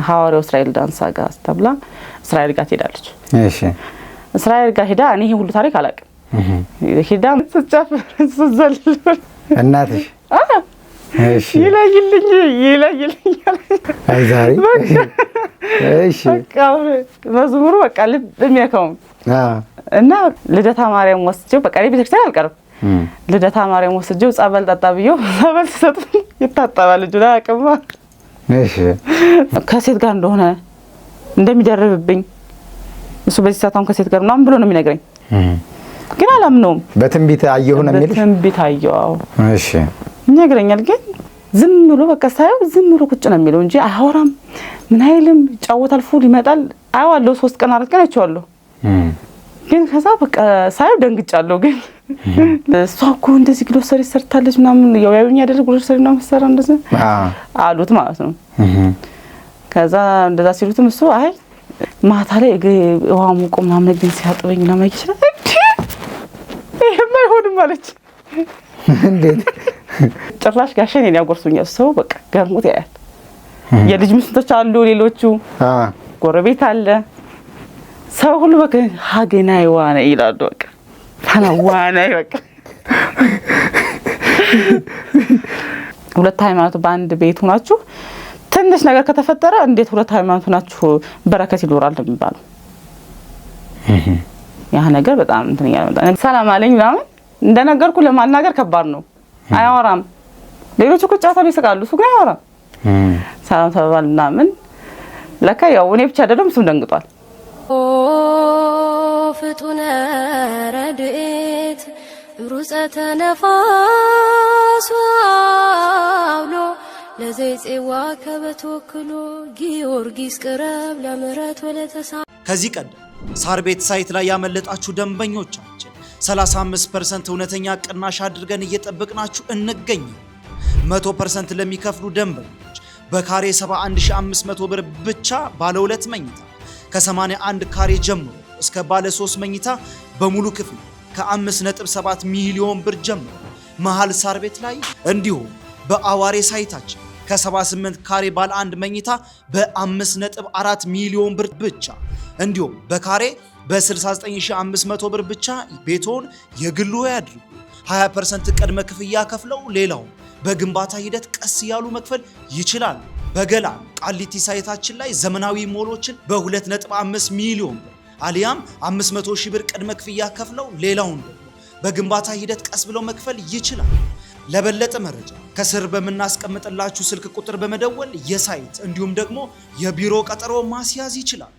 ሐዋርያው እስራኤል ዳንሳ ጋር ተብላ እስራኤል ጋር ትሄዳለች እሺ እስራኤል ጋር ሄዳ እኔ ሁሉ ታሪክ አላውቅም ሄዳ ስትጨፍር ስትዘል እናትሽ እሺ ይለይልኝ አይ ዛሬ እሺ በቃ መዝሙሩ በቃ ልብ የሚያከው እና ልደታ ማርያም ወስጄው በቃ ቤተክርስቲያን አልቀርም ልደታ ማርያም ወስጄው ጸበል ጠጣ ብዬው ጸበል ሰጥ ይታጠባል ልጅ አቅማ እሺ ከሴት ጋር እንደሆነ እንደሚደርብብኝ እሱ በዚህ ሰዓታም ከሴት ጋር ምናምን ብሎ ነው የሚነግረኝ ግን አላምነውም በትንቢት አየሁ ነው የሚልሽ በትንቢት አየሁ እሺ ይነግረኛል ግን ዝም ብሎ በቃ ሳይው ዝም ብሎ ቁጭ ነው የሚለው እንጂ አያወራም ምን አይልም ጫወታል ፉል ይመጣል አያዋለሁ 3 ቀን 4 ቀን አይቼዋለሁ ግን ከዛ በቃ ሳይው ደንግጫለሁ ግን እሷኮ እንደዚህ ግሎሰሪ ሰርታለች ምናምን ያዩኝ ያደረጉ ግሎሰሪ ምናምን ሰራ እንደዚህ አሉት ማለት ነው ከዛ እንደዛ ሲሉትም እሱ አይ ማታ ላይ ውሃ ሙቆ ምናምን ግን ሲያጥበኝ ምናምን ይችላል ይሄማ አይሆንም ማለት እንዴት ጭራሽ ጋሸን እኔ ያጎርሱኛል ሰው በቃ ገርሞት ያያል የልጅ ምስቶች አሉ ሌሎቹ ጎረቤት አለ ሰው ሁሉ በቃ ሀገና ይዋና ይላሉ በቃ ታናዋና በቃ ሁለት ሃይማኖት በአንድ ቤት ሆናችሁ ትንሽ ነገር ከተፈጠረ እንዴት ሁለት ሃይማኖት ሆናችሁ በረከት ይኖራል የሚባለው ያ ነገር በጣም እንትን ያለው ሰላም አለኝ ምናምን እንደነገርኩ ለማናገር ከባድ ነው አያወራም ሌሎቹ ቁጫታው ይስቃሉ እሱ ግን አያወራም ሰላም ተባባልና ምን ለካ ያው እኔ ብቻ አይደለም እሱም ደንግጧል ፍጡነ ረድኤት ሩፀተ ነፋስ አውሎ ለዘይጼዋ ከበተወክሎ ጊዮርጊስ ቅረብ ለምሕረት ወለተሳ ከዚህ ቀደም ሳር ቤት ሳይት ላይ ያመለጣችሁ ደንበኞቻችን 35% እውነተኛ ቅናሽ አድርገን እየጠበቅናችሁ እንገኝ 100% ለሚከፍሉ ደንበኞች በካሬ 71500 ብር ብቻ ባለ 2 መኝታ ከ81 ካሬ ጀምሮ እስከ ባለ 3 መኝታ በሙሉ ክፍል ከ5.7 ሚሊዮን ብር ጀምሮ መሃል ሳር ቤት ላይ እንዲሁም በአዋሬ ሳይታችን ከ78 ካሬ ባለ 1 መኝታ በ5.4 ሚሊዮን ብር ብቻ እንዲሁም በካሬ በ69500 ብር ብቻ ቤቶን የግሉ ያድርጉ 20% ቅድመ ክፍያ ከፍለው ሌላው በግንባታ ሂደት ቀስ ያሉ መክፈል ይችላል በገላ ቃሊቲ ሳይታችን ላይ ዘመናዊ ሞሎችን በ2.5 ሚሊዮን ብር አሊያም 500 ሺህ ብር ቅድመ ክፍያ ከፍለው ሌላውን ደግሞ በግንባታ ሂደት ቀስ ብለው መክፈል ይችላል ለበለጠ መረጃ ከስር በመናስቀምጥላችሁ ስልክ ቁጥር በመደወል የሳይት እንዲሁም ደግሞ የቢሮ ቀጠሮ ማስያዝ ይችላል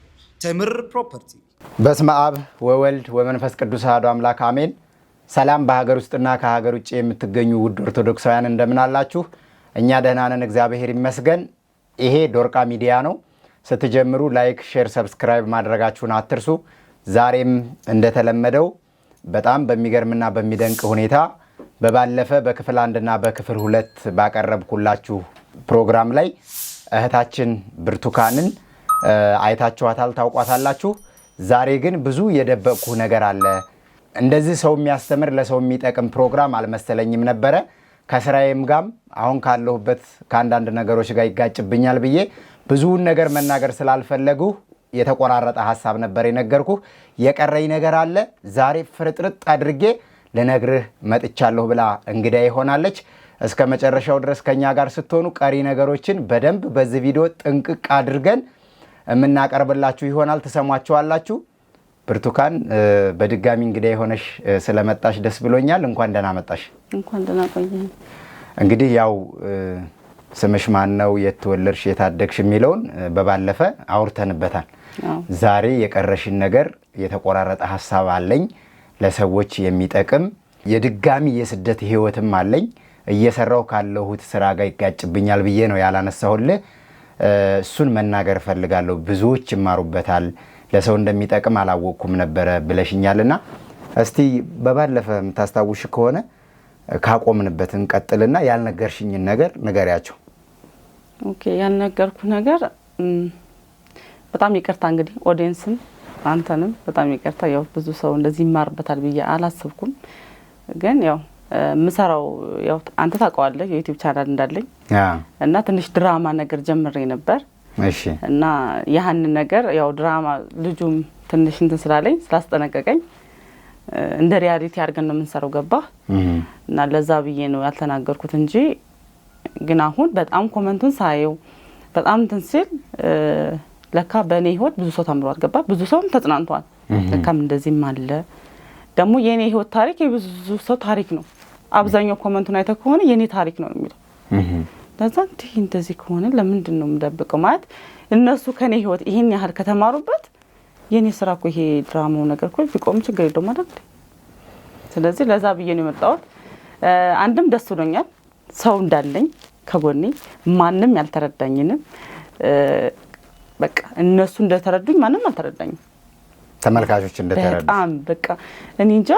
ተምር ፕሮፐርቲ በስመ አብ ወወልድ ወመንፈስ ቅዱስ አሐዱ አምላክ አሜን ሰላም በሀገር ውስጥና ከሀገር ውጭ የምትገኙ ውድ ኦርቶዶክሳውያን እንደምን አላችሁ እኛ ደህና ነን እግዚአብሔር ይመስገን ይሄ ዶርቃ ሚዲያ ነው ስትጀምሩ ላይክ ሼር ሰብስክራይብ ማድረጋችሁን አትርሱ ዛሬም እንደተለመደው በጣም በሚገርምና በሚደንቅ ሁኔታ በባለፈ በክፍል 1 እና በክፍል 2 ባቀረብኩላችሁ ፕሮግራም ላይ እህታችን ብርቱካንን አይታችኋታል ታውቋታላችሁ ዛሬ ግን ብዙ የደበቁ ነገር አለ እንደዚህ ሰው የሚያስተምር ለሰው የሚጠቅም ፕሮግራም አልመሰለኝም ነበር ከስራዬም ጋር አሁን ካለሁበት ከአንዳንድ ነገሮች ጋር ይጋጭብኛል ብዬ ብዙውን ነገር መናገር ስላልፈለጉ የተቆራረጠ ሐሳብ ነበር የነገርኩ የቀረኝ ነገር አለ ዛሬ ፍርጥርጥ አድርጌ ለነግርህ መጥቻለሁ ብላ እንግዳ ይሆናለች እስከ መጨረሻው ድረስ ከኛ ጋር ስትሆኑ ቀሪ ነገሮችን በደንብ በዚህ ቪዲዮ ጥንቅቅ አድርገን የምናቀርብላችሁ ይሆናል ተሰማችኋላችሁ ብርቱካን በድጋሚ እንግዳ ይሆነሽ ስለመጣሽ ደስ ብሎኛል እንኳን ደህና መጣሽ እንኳን ደህና ቆየኝ እንግዲህ ያው ስምሽ ማን ነው የተወለድሽ የታደግሽ የሚለውን በባለፈ አውርተንበታል ዛሬ የቀረሽን ነገር የተቆራረጠ ሐሳብ አለኝ ለሰዎች የሚጠቅም የድጋሚ የስደት ህይወትም አለኝ እየሰራው ካለሁት ስራ ጋር ይጋጭብኛል ብዬ ነው ያላነሳሁልህ እሱን መናገር ፈልጋለሁ ብዙዎች ይማሩበታል ለሰው እንደሚጠቅም አላወቅኩም ነበር ብለሽኛልና እስቲ በባለፈ የምታስታውሽ ከሆነ ካቆምንበት እንቀጥልና ያልነገርሽኝ ነገር ንገሪያቸው ኦኬ ያልነገርኩ ነገር በጣም ይቅርታ እንግዲህ ኦዲየንስም አንተንም በጣም ይቅርታ ያው ብዙ ሰው እንደዚህ ይማርበታል ብዬ አላሰብኩም ግን ያው ምሰራው ያው አንተ ታውቀዋለህ የዩቲዩብ ቻናል እንዳለኝ እና ትንሽ ድራማ ነገር ጀምሬ ነበር እሺ እና ያህን ነገር ያው ድራማ ልጁም ትንሽ እንትን ስላለኝ ስላስጠነቀቀኝ እንደ ሪያሊቲ አድርገን ነው የምንሰራው ገባ እና ለዛ ብዬ ነው ያልተናገርኩት እንጂ ግን አሁን በጣም ኮሜንቱን ሳየው በጣም እንትን ሲል ለካ በእኔ ህይወት ብዙ ሰው ተምሯል ገባ ብዙ ሰውም ተጽናንቷል ለካም እንደዚህም አለ ደግሞ የኔ ህይወት ታሪክ የብዙ ሰው ታሪክ ነው አብዛኛው ኮሜንቱን አይተ ከሆነ የኔ ታሪክ ነው የሚለው ለዛ እንደዚህ ከሆነ ለምንድን ነው የምደብቀው ማለት እነሱ ከኔ ህይወት ይሄን ያህል ከተማሩበት የኔ ስራ እኮ ይሄ ድራማው ነገር እኮ ቢቆም ችግር የለውም አይደል ስለዚህ ለዛ ብዬ ነው የመጣሁት አንድም ደስ ብሎኛል ሰው እንዳለኝ ከጎኔ ማንንም ያልተረዳኝንም በቃ እነሱ እንደተረዱኝ ማንንም አልተረዳኝም ተመልካቾች እንደተረዱ በጣም በቃ እኔ እንጃ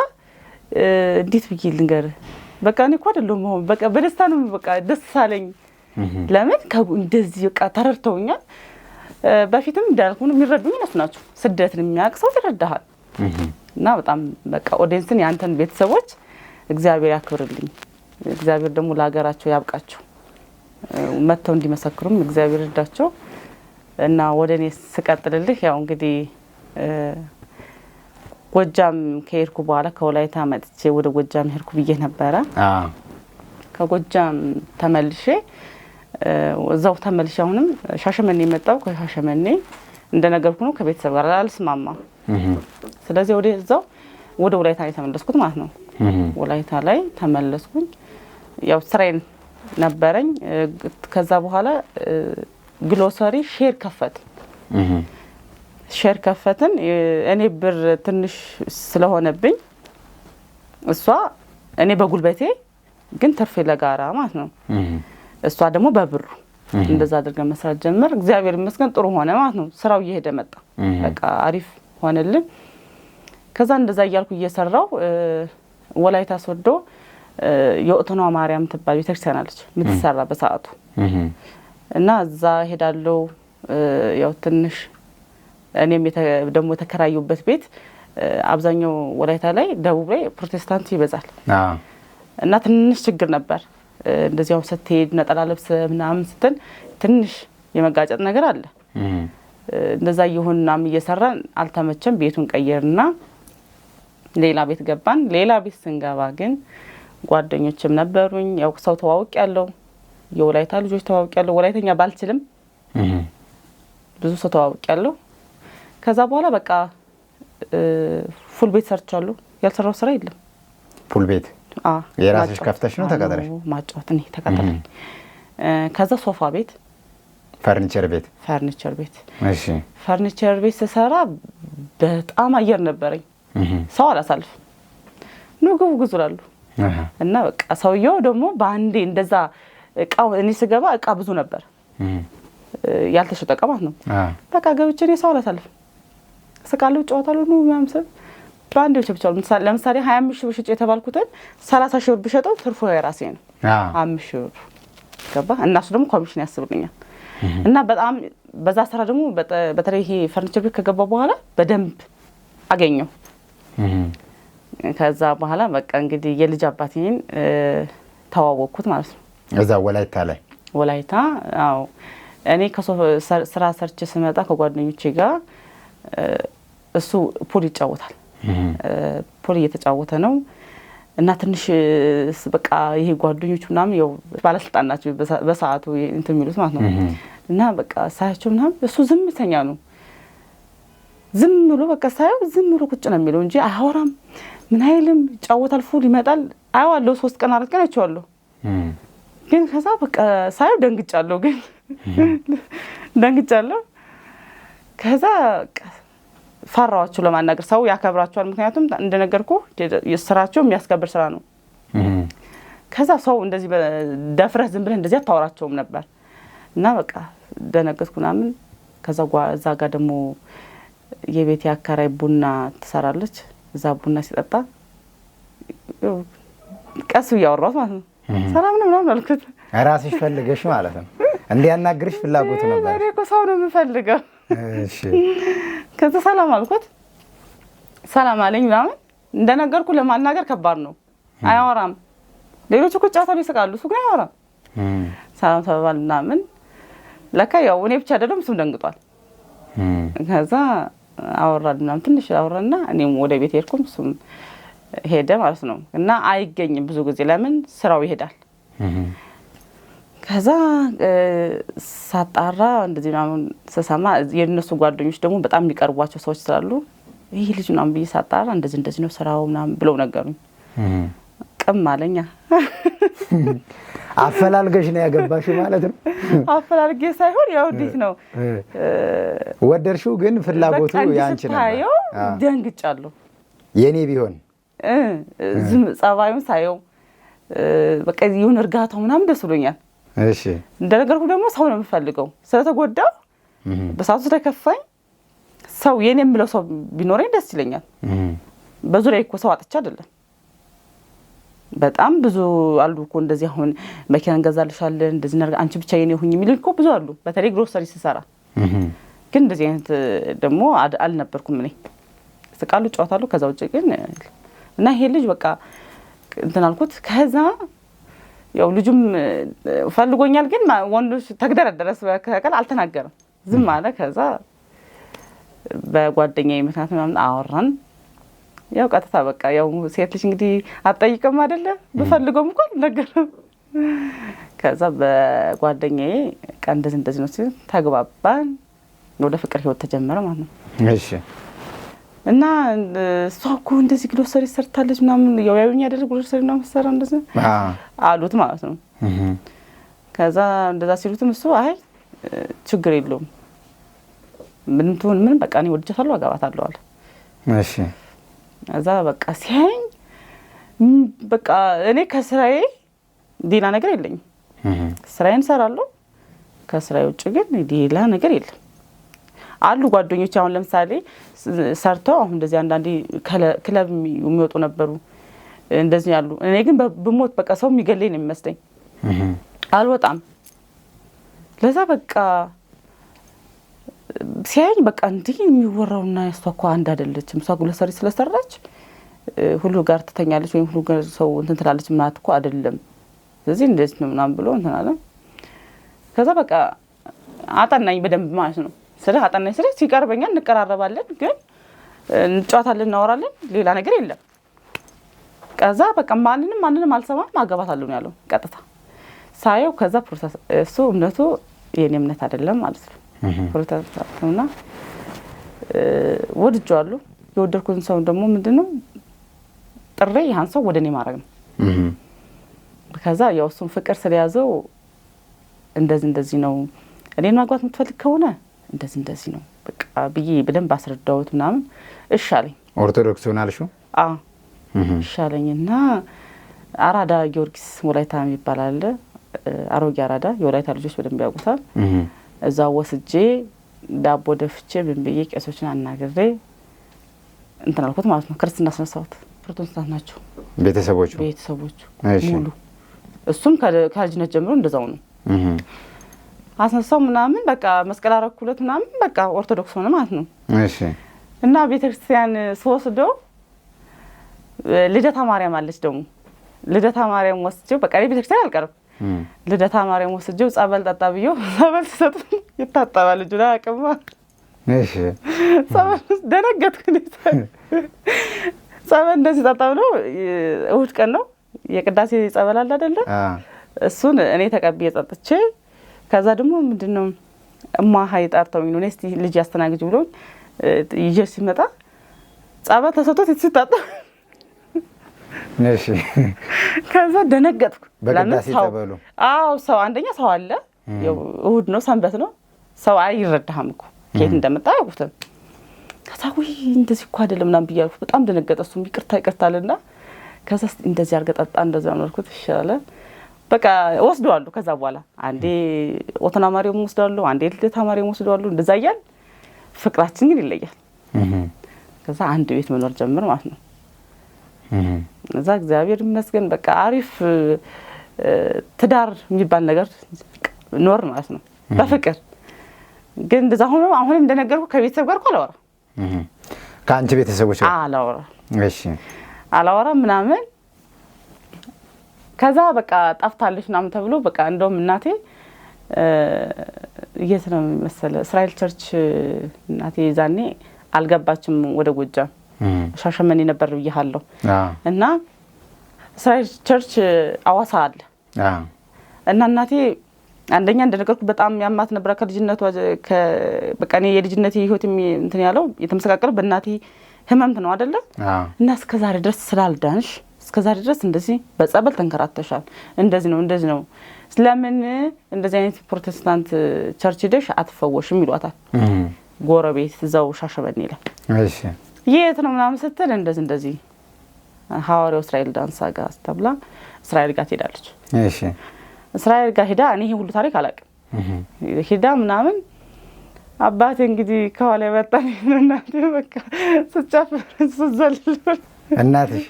እንዴት ብዬ ልንገር በቃ እኔ እኮ አይደለም በቃ በደስታ ነው በቃ ደስ ሳለኝ ለምን እንደዚህ በቃ ተረድተውኛል በፊትም እንዳልኩ ነው የሚረዱኝ እነሱ ናቸው ስደትን የሚያቅሰው ይረዳሃል እና በጣም በቃ ኦዲየንስን ያንተን ቤተሰቦች እግዚአብሔር ያክብርልኝ እግዚአብሔር ደግሞ ለሀገራቸው ያብቃቸው መተው እንዲመሰክሩም እግዚአብሔር ይርዳቸው እና ወደኔ ስቀጥልልህ ያው እንግዲህ ጎጃም ከሄድኩ በኋላ ከወላይታ መጥቼ ወደ ጎጃም ሄድኩ ብዬ ነበረ ከጎጃም ተመልሼ እዛው ተመልሼ አሁንም ሻሸመኔ መጣው ከሻሸመኔ እንደነገርኩ ነው ከቤተሰብ ጋር አልስማማ ስለዚህ እዛው ወደ ወላይታ ላይ ተመለስኩት ማለት ነው ወላይታ ላይ ተመለስኩኝ ያው ስራዬን ነበረኝ ከዛ በኋላ ግሎሰሪ ሼር ከፈትን እኔ ብር ትንሽ ስለሆነብኝ እሷ እኔ በጉልበቴ ግን ተርፌ ለጋራ ማለት ነው እሷ ደግሞ በብሩ እንደዛ አድርገን መስራት ጀመር እግዚአብሔር ይመስገን ጥሩ ሆነ ማለት ነው ስራው እየሄደ መጣ በቃ አሪፍ ሆነልን ከዛ እንደዛ እያልኩ እየሰራው ወላይታ ሶዶ የኦቶኖ ማርያም ተባለ ቤተክርስቲያን አለች ምትሰራ በሰዓቱ እና እዛ ሄዳለው ያው ትንሽ እኔም ደግሞ ተከራዩበት ቤት አብዛኛው ወላይታ ላይ ደቡብ ላይ ፕሮቴስታንት ይበዛል እና ትንሽ ችግር ነበር እንደዚያው ስትሄድ ነጠላ ልብስ ምናምን ስትል ትንሽ የመጋጨት ነገር አለ እንደዛ ይሁንናም እየሰራን አልተመቸም ቤቱን ቀየርና ሌላ ቤት ገባን ሌላ ቤት ስንገባ ግን ጓደኞችም ነበሩኝ ያው ሰው ተዋውቅ ያለው የወላይታ ልጆች ተዋውቅ ያለው ወላይተኛ ባልችልም ብዙ ሰው ተዋውቅ ያለው ከዛ በኋላ በቃ ፉል ቤት ሰርቻለሁ ያልሰራው ስራ የለም ፉል ቤት የራስሽ ከፍተሽ ነው ተቀጠረሽ ማጫወት ነኝ ተቀጠረኝ ከዛ ሶፋ ቤት ፈርኒቸር ቤት እሺ ፈርኒቸር ቤት ሰራ በጣም አየር ነበረኝ ሰው አላሳልፍ ነው ግብግዙላሉ እና በቃ ሰውየው ደግሞ ባንዴ እንደዛ እቃው እኔ ስገባ እቃ ብዙ ነበር ያልተሸጠ እቃ ማለት ነው በቃ ገብቼ እኔ ሰው አላሳልፍ ስቃለው ጨዋታሉ ነው ማምሰል ባንዴ ብቻው ለምሳሌ 25 ብር ሽጬ የተባልኩትን 30 ሺህ ብር ብሸጠው ትርፉ የራሴ ነው 5 ሺህ ብር ገባ እናሱ ደግሞ ኮሚሽን ያስብልኛል እና በጣም በዛ ስራ ደግሞ በተለይ ይሄ ፈርኒቸር ቤት ከገባ በኋላ በደንብ አገኘው ከዛ በኋላ በቃ እንግዲህ የልጅ አባቴን ተዋወቅኩት ማለት ነው እዛ ወላይታ አዎ እኔ ስራ ሰርች ስመጣ ከጓደኞቼ ጋር እሱ ፑል ይጫወታል ፑል እየተጫወተ ነው እና ትንሽ በቃ ይሄ ጓደኞቹ ምናምን ያው ባለስልጣን ናቸው በሰዓቱ እንትን የሚሉት ማለት ነው እና በቃ ሳያቸው ምናምን እሱ ዝምተኛ ነው ዝም ብሎ በቃ ሳይው ዝም ብሎ ቁጭ ነው የሚለው እንጂ አያወራም ምን አይልም ይጫወታል ፉል ይመጣል አያዋለሁ 3 ቀን 4 ቀን አይቼዋለሁ ግን ከዛ በቃ ሳይው ደንግጫለሁ ከዛ ፈራዋቸው ለማናገር ሰው ያከብራቸዋል ምክንያቱም እንደነገርኩ የስራቸው የሚያስከብር ስራ ነው ከዛ ሰው እንደዚህ ደፍረህ ዝም ብለህ እንደዚህ አታወራቸውም ነበር እና በቃ ደነገጥኩናም ከዛ እዛ ጋር ደግሞ የቤት ያከራይ ቡና ትሰራለች እዛ ቡና ሲጠጣ ቀስ ያወራው ማለት ነው ሰላም ነው ምናምን አልኩት ራስሽ ፈልገሽ ማለት ነው እንዲያናግርሽ ፍላጎት ነበር እኔ እኮ ሰው ነው የምፈልገው እሺ ከዛ ሰላም አልኩት ሰላም አለኝ ምናምን እንደነገርኩ ለማናገር ከባድ ነው አያወራም ሌሎች እኮ ጫታው ይስቃሉ እሱ ግን አያወራም ሰላም ተባባልና ምን ለካ ያው እኔ ብቻ አይደለም እሱም ደንግጧል። ከዛ አወራን ምናምን ትንሽ አወራና እኔም ወደ ቤት ሄድኩም እሱም ሄደ ማለት ነው። እና አይገኝም ብዙ ጊዜ ለምን ስራው ይሄዳል። ከዛ ሳጣራ እንደዚህ ምናምን ስሰማ የነሱ ጓደኞች ደግሞ በጣም የሚቀርቧቸው ሰዎች ስላሉ ይሄ ልጅ ምናምን ብዬ ሳጣራ እንደዚህ ነው ስራው ምናምን ብለው ነገሩኝ። ቅም አለኛ። አፈላልገሽ ነው ያገባሽው ማለት ነው? አፈላልጌ ሳይሆን ያው እንዴት ነው ወደድሽው፣ ግን ፍላጎቱ ያንቺ ነበር። ደንግጫለሁ። የኔ ቢሆን ዝም ጸባዩን ሳየው በቃ ይሁን እርጋታው ምናምን ደስ ብሎኛል። እሺ እንደነገርኩ ደግሞ ሰው ነው የምፈልገው። ስለተጎዳው በሳቱ ስለከፋኝ ሰው የኔ የምለው ሰው ቢኖረኝ ደስ ይለኛል። በዙሪያ እኮ ሰው አጥቻ አይደለም፣ በጣም ብዙ አሉ እኮ እንደዚህ አሁን መኪና እንገዛልሻለን እንደዚህ ነገር አንቺ ብቻ የኔ ሁኚ የሚሉ እኮ ብዙ አሉ። በተለይ ግሮሰሪ ስሰራ ግን እንደዚህ አይነት ደግሞ አልነበርኩም እኔ። ስቃሉ ጨዋታሉ ከዛ ውጭ ግን እና ይሄ ልጅ በቃ እንትን አልኩት። ከዛ ያው ልጁም ፈልጎኛል፣ ግን ወንዶች ተግደረደረስ በከቀል አልተናገረም፣ ዝም አለ። ከዛ በጓደኛዬ ምክንያት ምናምን አወራን። ያው ቀጥታ በቃ ያው ሴት ልጅ እንግዲህ አትጠይቅም አይደለ? በፈልገውም እንኳን ነገርም። ከዛ በጓደኛዬ ቀን እንደዚህ ነው ሲል ተግባባን፣ ወደ ፍቅር ህይወት ተጀመረ ማለት ነው። እሺ እና እሷ እኮ እንደዚህ ግሮሰሪ ሰርታለች ምናምን ያው ያዩኝ አይደል? ግሮሰሪ ምናምን ሰራ እንደዚህ አሉት ማለት ነው። ከዛ እንደዛ ሲሉትም እሱ አይ ችግር የለውም ምንም ትሁን ምን በቃ እኔ ወድጃታለሁ አገባታለሁ አለ። እሺ ከዛ በቃ ሲያኝ በቃ እኔ ከስራዬ ሌላ ነገር የለኝም። ስራዬን ሰራለሁ፣ ከስራዬ ውጭ ግን ሌላ ነገር የለም። አሉ ጓደኞች አሁን ለምሳሌ ሰርተው አሁን እንደዚህ አንዳንዴ ክለብ የሚወጡ ነበሩ እንደዚህ ያሉ። እኔ ግን በሞት በቃ ሰው የሚገለኝ ነው የሚመስለኝ፣ አልወጣም። ለዛ በቃ ሲያኝ በቃ እንዲህ የሚወራውና እሷ እኮ አንድ አይደለችም፣ እሷ ግሮሰሪ ስለሰራች ሁሉ ጋር ትተኛለች ወይም ሁሉ ጋር ሰው እንትን ትላለች ማለት እኮ አይደለም። ስለዚህ እንደዚህ ነው ምናምን ብሎ እንትን አለ። ከዛ በቃ አጠናኝ በደንብ ማለት ነው። ስለ አጠናኝ ስለ ሲቀርበኛል እንቀራረባለን፣ ግን እንጫወታለን፣ እናወራለን፣ ሌላ ነገር የለም። ከዛ በቃ ማንንም አልሰማም አገባታለሁ ነው ያለው ቀጥታ ሳየው። ከዛ ፕሮሰስ እሱ እምነቱ የኔ እምነት አይደለም ማለት ነው። ፕሮሰስ ነውና ወድጄዋለሁ። የወደድኩትን ሰው ደግሞ ምንድነው ጥሬ ያን ሰው ወደኔ ማድረግ ነው። ከዛ ያው እሱን ፍቅር ስለያዘው እንደዚህ ነው እኔን ማግባት የምትፈልግ ከሆነ እንደዚህ ነው በቃ ብዬ በደንብ አስረዳሁት ምናምን። እሺ አለኝ። ኦርቶዶክስ ሆናልሽው? አዎ እሺ አለኝና አራዳ ጊዮርጊስ ወላይታ የሚባል አለ፣ አሮጌ አራዳ የወላይታ ልጆች በደንብ ያውቁታል። እዛ ወስጄ ዳቦ ደፍቼ ምን ብዬ ቄሶችን አናግሬ እንትን አልኩት ማለት ነው። ክርስትና አስነሳሁት። ፕሮቴስታንት ናቸው ቤተሰቦቹ ሙሉ። እሱም ከልጅነት ጀምሮ እንደዛው ነው። አስነሳው ምናምን በቃ መስቀል አረኩለት ምናምን በቃ ኦርቶዶክስ ሆነ ማለት ነው። እሺ እና ቤተክርስቲያን ስወስደው ልደታ ማርያም አለች ደግሞ ልደታ ማርያም ወስጄው በቃ ቤተክርስቲያን አልቀርም። ልደታ ማርያም ወስጄው ጸበል ጠጣ ብዬው ጸበል ሲሰጥ ይታጠባል ልጁ ላይ አቅማ። እሺ ጸበል ደነገጥኩ። ጸበል እንደዚህ ጠጣ ብሎ እሑድ ቀን ነው የቅዳሴ ጸበል አለ አይደለ? እሱን እኔ ተቀብዬ ጠጥቼ ከዛ ደግሞ ምንድነው እማ ሀይ ጠርተውኝ ነው እስቲ ልጅ ያስተናግጅ ብሎ ይዤ ሲመጣ ጸበል ተሰጥቶት ሲታጠ። እሺ ከዛ ደነገጥኩ። በቅዳሴ ጸበሉ አዎ ሰው አንደኛ ሰው አለ፣ ያው እሑድ ነው ሰንበት ነው፣ ሰው አይረዳህም እኮ ከየት እንደመጣ ያውቁትም። ከዛ ወይ እንደዚህ እኮ አይደለም ምናምን ብያለሁ። በጣም ደነገጠ። እሱም ይቅርታልና ከዛ እንደዚህ አድርገህ ጠጣ እንደዚህ አልኩት። ይሻለ በቃ ወስደዋለሁ። ከዛ በኋላ አንዴ ኦቶና ማርያም ወስደዋለሁ፣ አንዴ ልደታ ማርያም ወስደዋለሁ። እንደዛ እያል ፍቅራችን ግን ይለያል። ከዛ አንድ ቤት መኖር ጀምር ማለት ነው። እዛ እግዚአብሔር ይመስገን በቃ አሪፍ ትዳር የሚባል ነገር ኖር ማለት ነው በፍቅር። ግን እንደዛ ሆኖ አሁንም እንደነገርኩ ከቤተሰብ ጋር አላወራ። ከአንቺ ቤተሰቦች አላወራ። እሺ አላወራ ምናምን። ከዛ በቃ ጠፍታለች ምናምን ተብሎ በቃ እንደውም እናቴ የት ነው መሰለ እስራኤል ቸርች እናቴ ዛኔ አልገባችም ወደ ጎጃም ሻሸመኔ ነበር ይያለው እና እስራኤል ቸርች አዋሳ አለ እና እናቴ አንደኛ እንደነገርኩ በጣም ያማት ነበር ከልጅነቷ በቃ እኔ የልጅነቴ ህይወት እንትን ያለው የተመሰቃቀለው በእናቴ ህመምት ነው አይደለ እና እስከዛሬ ድረስ ስላልዳንሽ እስከዛሬ ድረስ እንደዚህ በጸበል ተንከራተሻል እንደዚህ ነው ስለምን እንደዚህ አይነት ፕሮቴስታንት ቸርች ደሽ አትፈወሽም ይሏታል ጎረቤት እዛው ሻሸመኔ ላይ እሺ የት ነው ምናምን ስትል እንደዚህ ሐዋርያው እስራኤል ዳንሳ ጋር ተብላ እስራኤል ጋር ትሄዳለች እሺ እስራኤል ጋር ሄዳ እኔ ሁሉ ታሪክ አላውቅም ሄዳ ምናምን አባቴ እንግዲህ ከኋላ ያወጣኝ እናቴ በቃ ስጫፍ ስዘል እናትሽ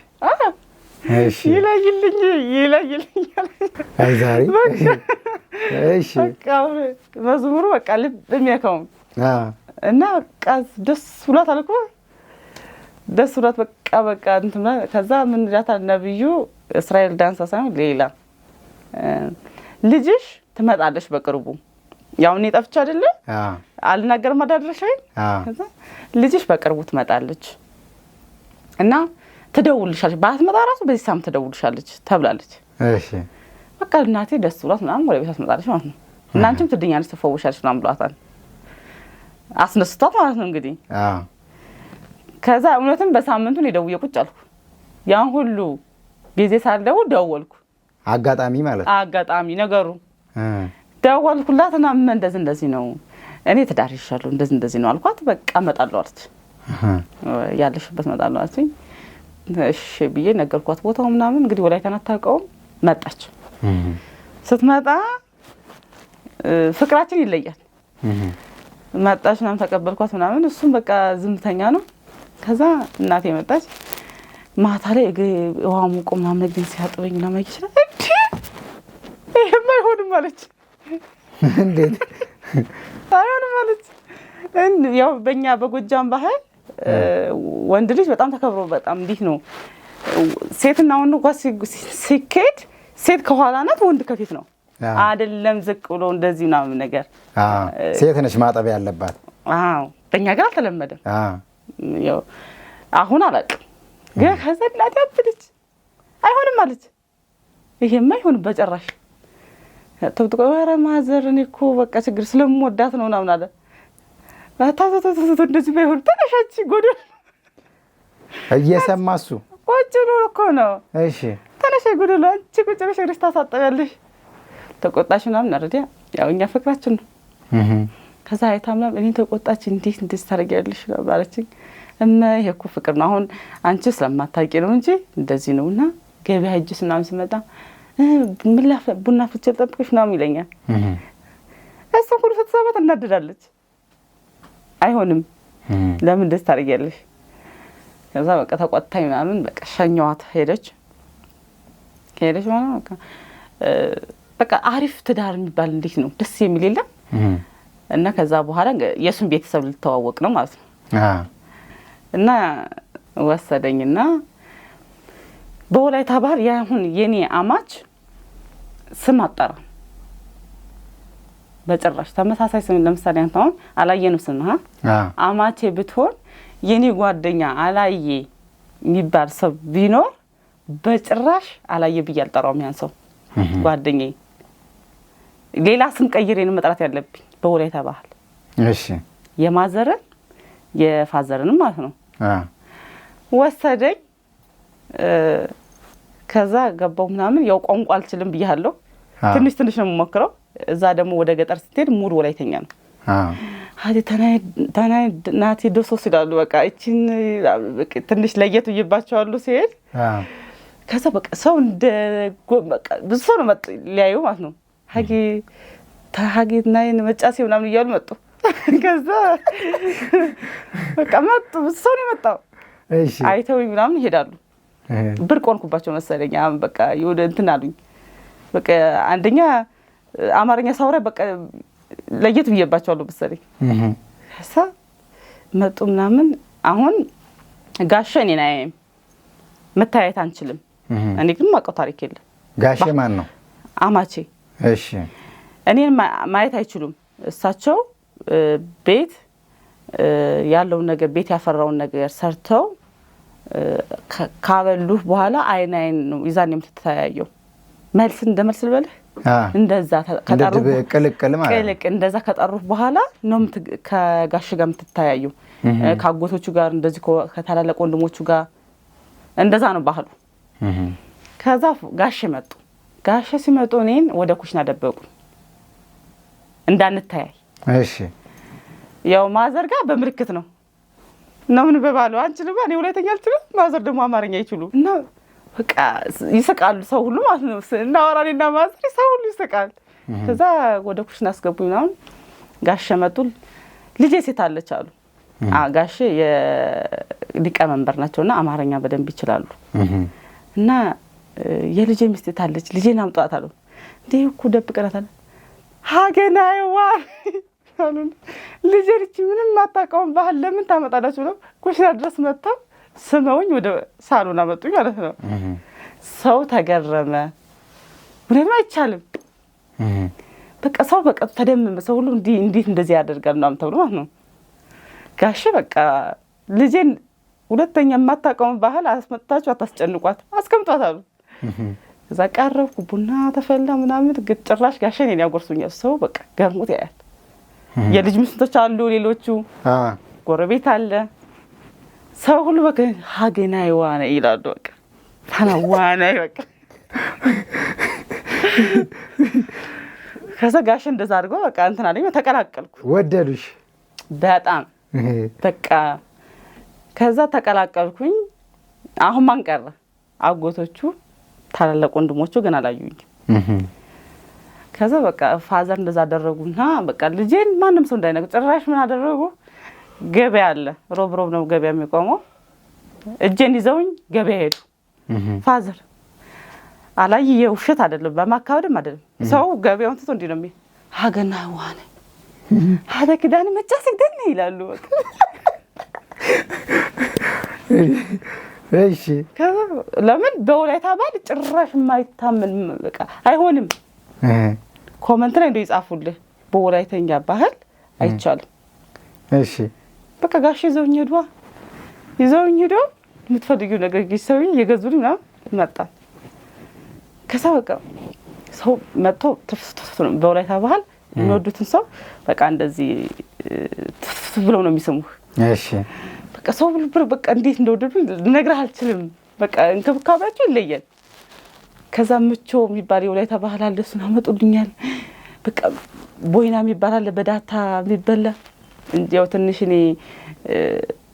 እሺ ይለይልኝ አይ ዛሬ እሺ በቃ መዝሙሩ በቃ ልብ የሚያከው እና ቃዝ ደስ ብሏት አልኩ ደስ ብሏት በቃ እንትና ከዛ ምን ይላታል ነብዩ እስራኤል ዳንሳ ሳይሆን ሌላ ልጅሽ ትመጣለሽ በቅርቡ ያው እኔ ጠፍቻ አይደለ አልናገርም አዳድረሻይ ከዛ ልጅሽ በቅርቡ ትመጣለች እና ትደውልልሻለች ባትመጣ ራሱ በዚህ ሳምንት ትደውልልሻለች ተብላለች እሺ በቃ እናቴ ደስ ብሏት ምናምን ወደ ቤት ትመጣለች ማለት ነው እናንቺም ትድኛለሽ ተፈውሻለሽ ምናምን ብሏታል አስነስቷት ማለት ነው እንግዲህ ከዛ እውነትም በሳምንቱ ነው ደውዬ ቁጭ አልኩ ያን ሁሉ ጊዜ ሳልደውል ደወልኩ አጋጣሚ ማለት አጋጣሚ ነገሩ ደወልኩላትና ምን እንደዚህ ነው እኔ ተዳርሻለሁ እንደዚህ ነው አልኳት በቃ መጣለው አለች ያለሽበት መጣለው አለች እሺ ብዬ ነገርኳት ቦታው ምናምን እንግዲህ ወላይታ ናታቀው መጣች ስትመጣ ፍቅራችን ይለያል መጣች ምናምን ተቀበልኳት ምናምን እሱም በቃ ዝምተኛ ነው ከዛ እናቴ መጣች ማታ ላይ ውሃ ሙቆ ምናምን ግን ሲያጥበኝ ምናምን ይችላል ይሄማ አይሆንም ማለት እንዴት አይሆንም ማለት ያው በእኛ በጎጃም ባህል ወንድ ልጅ በጣም ተከብሮ በጣም እንዴት ነው ሴትና ወንድ ጓስ ሲኬድ ሴት ከኋላ ናት ወንድ ከፊት ነው አይደለም ዝቅ ብሎ እንደዚህ ምናምን ነገር ሴት ነሽ ማጠብ ያለባት በእኛ ጋር አልተለመደም ያው አሁን አላውቅም ግን ከዛ እናቴ አብድች አይሆንም ማለት ይሄማ አይሆንም በጭራሽ ተብጥቆ ወራ ማዘርኔ እኮ በቃ ችግር ስለምወዳት ነው ምናምን አለ ታታታታ እንደዚህ ባይሆን ተነሻች ጎደል እየሰማሱ ወጭ ነው እኮ ነው እሺ ተነሻ ጎደል አንቺ ቁጭ ብለሽ ርስታ ሳጠያለሽ ተቆጣሽ ምናምን አረዲያ ያው እኛ ፍቅራችን ነው ከዛ አይታምና እኔ ተቆጣች እንዴት ታረጋለሽ ባለችኝ ይሄ እኮ ፍቅር ነው አሁን አንቺ ስለማታውቂ ነው እንጂ እንደዚህ ነውና ገበያ ሂጅስ ምናምን ሲመጣ ምንላፈ ቡና ፍጭ ጠብቀሽ ምናምን ይለኛል እሱ ሁሉ ስትሰማት እናደዳለች አይሆንም ለምን እንደዚህ ታረጋለሽ ከዛ በቃ ተቆጣኝ ምናምን በቃ ሸኛዋት ሄደች ማለት በቃ አሪፍ ትዳር የሚባል እንዴት ነው ደስ የሚል የለም እና ከዛ በኋላ የሱን ቤተሰብ ልተዋወቅ ነው ማለት ነው እና ወሰደኝና በወላይታ ባህል ያሁን የኔ አማች ስም አጠራ በጭራሽ ተመሳሳይ ስም ለምሳሌ አንተውን አላየንም ስም አማቼ ብትሆን የኔ ጓደኛ አላየ የሚባል ሰው ቢኖር በጭራሽ አላየ ብያልጠራውም ያን ሰው ጓደኛዬ ሌላ ስም ቀይሬ ነው መጥራት ያለብኝ በወላይታ ባህል እሺ የማዘርን የፋዘርን ማለት ነው ወሰደኝ ከዛ ገባው ምናምን ያው ቋንቋ አልችልም ብያለሁ ትንሽ ነው የምሞክረው እዛ ደግሞ ወደ ገጠር ስትሄድ ሙሉ ወላይተኛ ነው ሀዲ ታናይ ናቲ ዶሶስ ይላሉ በቃ እቺን ትንሽ ለየት ይባቸዋሉ ሲሄድ ከዛ በቃ ሰው እንደ በቃ ብዙ ሰው ነው መጥ ሊያዩ ማለት ነው ሀጊ ናይን መጫሴ ምናምን እያሉ መጡ ከዛ በቃ መጡ ሰው ነው መጣው እሺ አይተው ምናምን ይሄዳሉ ብር ቆንኩባቸው መሰለኝ በቃ ይወደ እንትን አሉኝ በቃ አንደኛ አማርኛ ሳውራ በቃ ለየት ብየባቸዋለሁ መሰለኝ ከዛ መጡ ምናምን አሁን ጋሼ እኔ ነኝ መታየት አንችልም እኔ ግን ማቀው ታሪክ የለም ጋሼ ማን ነው አማቼ እሺ እኔን ማየት አይችሉም እሳቸው ቤት ያለውን ነገር ቤት ያፈራውን ነገር ሰርተው ካበሉህ በኋላ አይን ነው ይዛን የምትተያየው። መልስ እንደመልስ ልበልህ እንደዛ ከጠሩህ ቅልቅል ማለት ቅልቅ እንደዛ ከጠሩህ በኋላ ነው ከጋሽ ጋር የምትተያየው። ካጎቶቹ ጋር እንደዚህ ከታላላቅ ወንድሞቹ ጋር እንደዛ ነው ባህሉ። ከዛ ጋሽ መጡ። ጋሽ ሲመጡ እኔን ወደ ኩሽና ደበቁ እንዳንተያይ። እሺ ያው ማዘር ጋር በምልክት ነው ምን በባሉ አንችልም እኔ ሁለተኛ አልችልም። ማዘር ደግሞ አማርኛ አይችሉ እና በቃ ይስቃሉ ሰው ሁሉ ማለት ነው። እናወራኔና ማዘር ሰው ሁሉ ይስቃል። ከዛ ወደ ኩሽና አስገቡኝ ነው። ጋሽ መጡ። ልጄ ሴት አለች አሉ። ጋሽ የሊቀ መንበር ናቸውና አማርኛ በደንብ ይችላሉ። እና የልጄ ሚስት አለች ልጄን አምጧት አሉ። እንዴ እኮ ደብቀናታል ሀገናይዋ ልጄ ልጅ ምንም አታውቀውም ባህል ለምን ታመጣላችሁ ነው። ኩሽና ድረስ መጥተው ስመውኝ ወደ ሳሎን አመጡኝ ማለት ነው። ሰው ተገረመ። ምንም አይቻልም። በቃ ሰው በቃ ተደመመ። ሰው ሁሉ እንዴት እንደዚህ ያደርጋል ነው ተብሎ ማለት ነው። ጋሽ በቃ ልጄን ሁለተኛ የማታውቀውን ባህል አስመጣችሁ አታስጨንቋት አስቀምጧት አሉ። ከዛ ቀረብኩ ቡና ተፈላ ምናምን ጭራሽ ጋሽን እኔ ያጎርሱኛል። ሰው በቃ ገርሞት ያያል። የልጅ ሚስቶች አሉ ሌሎቹ ጎረቤት አለ። ሰው ሁሉ በቃ ሀገናይ ዋና ይላሉ። በቃ ታናዋና በቃ ከዛ ጋሽ እንደዛ አድርጎ በቃ እንትን አለኝ። ተቀላቀልኩ። ወደዱሽ በጣም በቃ ከዛ ተቀላቀልኩኝ። አሁን ማን ቀረ? አጎቶቹ ታላላቅ ወንድሞቹ ግን አላዩኝም። ከዛ በቃ ፋዘር እንደዛ አደረጉና በቃ ልጄን ማንም ሰው እንዳይነግር ጭራሽ ምን አደረጉ? ገበያ አለ ሮብ ነው ገበያ የሚቆመው። እጄን ይዘውኝ ገበያ ሄዱ። ፋዘር አላየ ውሸት አይደለም በማካወድም አይደለም። ሰው ገበያውን ትቶ እንዲህ ነው የሚል ሀገና ዋነ ሀደ ክዳን መጫስ ደን ይላሉ። እሺ ለምን በወላይታ ባል ጭራሽ የማይታመን በቃ አይሆንም። ኮመንት ላይ እንደው ይጻፉልህ በወላይተኛ ባህል አይቻልም። እሺ በቃ ጋሽ ይዘውኝ ሄዱ። የምትፈልጊው ነገር ይሰውኝ የገዙልኝ ነው መጣ። ከዛ በቃ ሰው መጥቶ ተፍስቶ ነው በወላይታ ባህል የሚወዱትን ሰው በቃ እንደዚህ ብለው ነው የሚሰሙህ። እሺ በቃ ሰው ብሎ በቃ እንዴት እንደወደዱኝ ልነግርህ አልችልም። በቃ እንክብካቤያቸው ይለያል። ከዛ ምቾ የሚባል የወላይታ ባህል አለ እሱን አመጡልኛል። በቃ ቦይና የሚባል አለ በዳታ የሚበላ ያው ትንሽ እኔ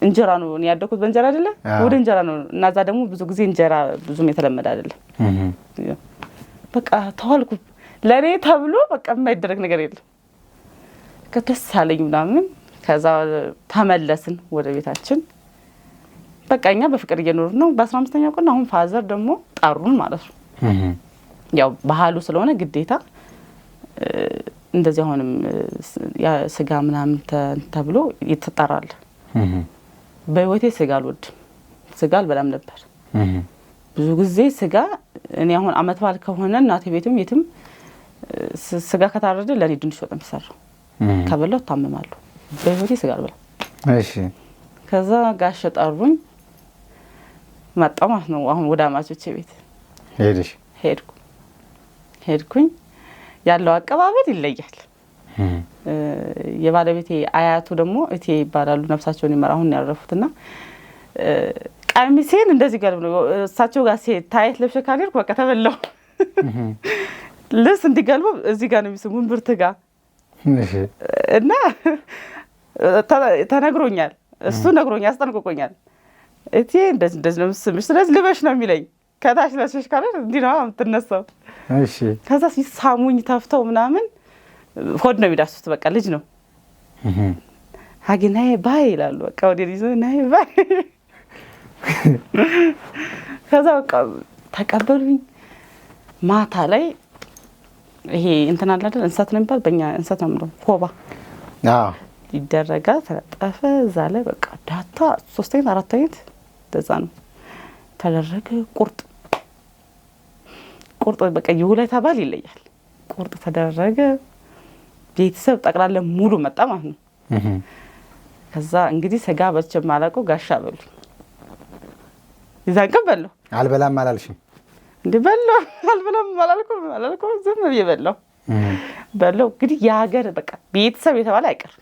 እንጀራ ነው እኔ ያደኩት በእንጀራ አይደለ ወደ እንጀራ ነው እና እዛ ደግሞ ብዙ ጊዜ እንጀራ ብዙም የተለመደ አይደለም። በቃ ተዋልኩ ለኔ ተብሎ በቃ የማይደረግ ነገር የለም። ከደስ አለኝ ምናምን ከዛ ተመለስን ወደ ቤታችን። በቃ እኛ በፍቅር እየኖርን ነው። በ15ኛው ቀን አሁን ፋዘር ደግሞ ጠሩን ማለት ነው። ያው ባህሉ ስለሆነ ግዴታ እንደዚህ አሁንም ስጋ ምናምን ተብሎ ይተጣራል። በህይወቴ ስጋ አልወድም። ስጋ አልበላም ነበር ብዙ ጊዜ ስጋ እኔ አሁን አመት በዓል ከሆነ እናቴ ቤትም የትም ስጋ ከታረደ ለኔ ድንች ወጥ የሚሰራው ከበላው ታመማለሁ። በህይወቴ ስጋ አልበላም። እሺ ከዛ ጋሽ ጠሩኝ መጣሁ ማለት ነው። አሁን ወደ አማቾቼ ቤት ሄድኩኝ። ያለው አቀባበል ይለያል። የባለቤቴ አያቱ ደግሞ እቴ ይባላሉ ነፍሳቸውን ይማር አሁን ያረፉትና ቀሚሴን እንደዚህ ጋር ነው እሳቸው ጋር ታይት ለብሼ ካልሄድኩ በቃ ተበላሁ። ልብስ እንዲገልቡ እዚህ ጋር ነው የሚስሙን ብርት ጋር እና ተነግሮኛል። እሱ ነግሮኛል አስጠንቅቆኛል። እቴ እንደዚህ ነው የምትስምሽ ስለዚህ ልበሽ ነው የሚለኝ። ከታች ለብሼሽ ካልሄድኩ እንዲህ ነው የምትነሳው። እሺ ከዛ ሲሳሙኝ ተፍተው ምናምን ሆድ ነው የሚዳሱት። በቃ ልጅ ነው ሀገናዬ ባይ ይላሉ። በቃ ወደ ልጅ ናዬ ባይ ከዛ በቃ ተቀበሉኝ። ማታ ላይ ይሄ እንትን አለ አይደል እንሰት ነው የሚባል በእኛ እንሰት ነው የምለው ኮባ ይደረጋል። ተለጠፈ እዛ ላይ በቃ ዳታ 3 አይነት 4 አይነት እንደዛ ነው ተደረገ። ቁርጥ በቃ የወላይታ ባህል ይለያል። ቁርጥ ተደረገ። ቤተሰብ ጠቅላላ ሙሉ መጣ ማለት ነው። ከዛ እንግዲህ ስጋ በልቼ ማላውቀው ጋሻ በሉ ይዛን ቀበለው አልበላም አላልሽም እንዴ? በለው አልበላም አላልኩም ዝም ብዬ በለው እንግዲህ የሀገር በቃ ቤተሰብ የተባለ አይቀር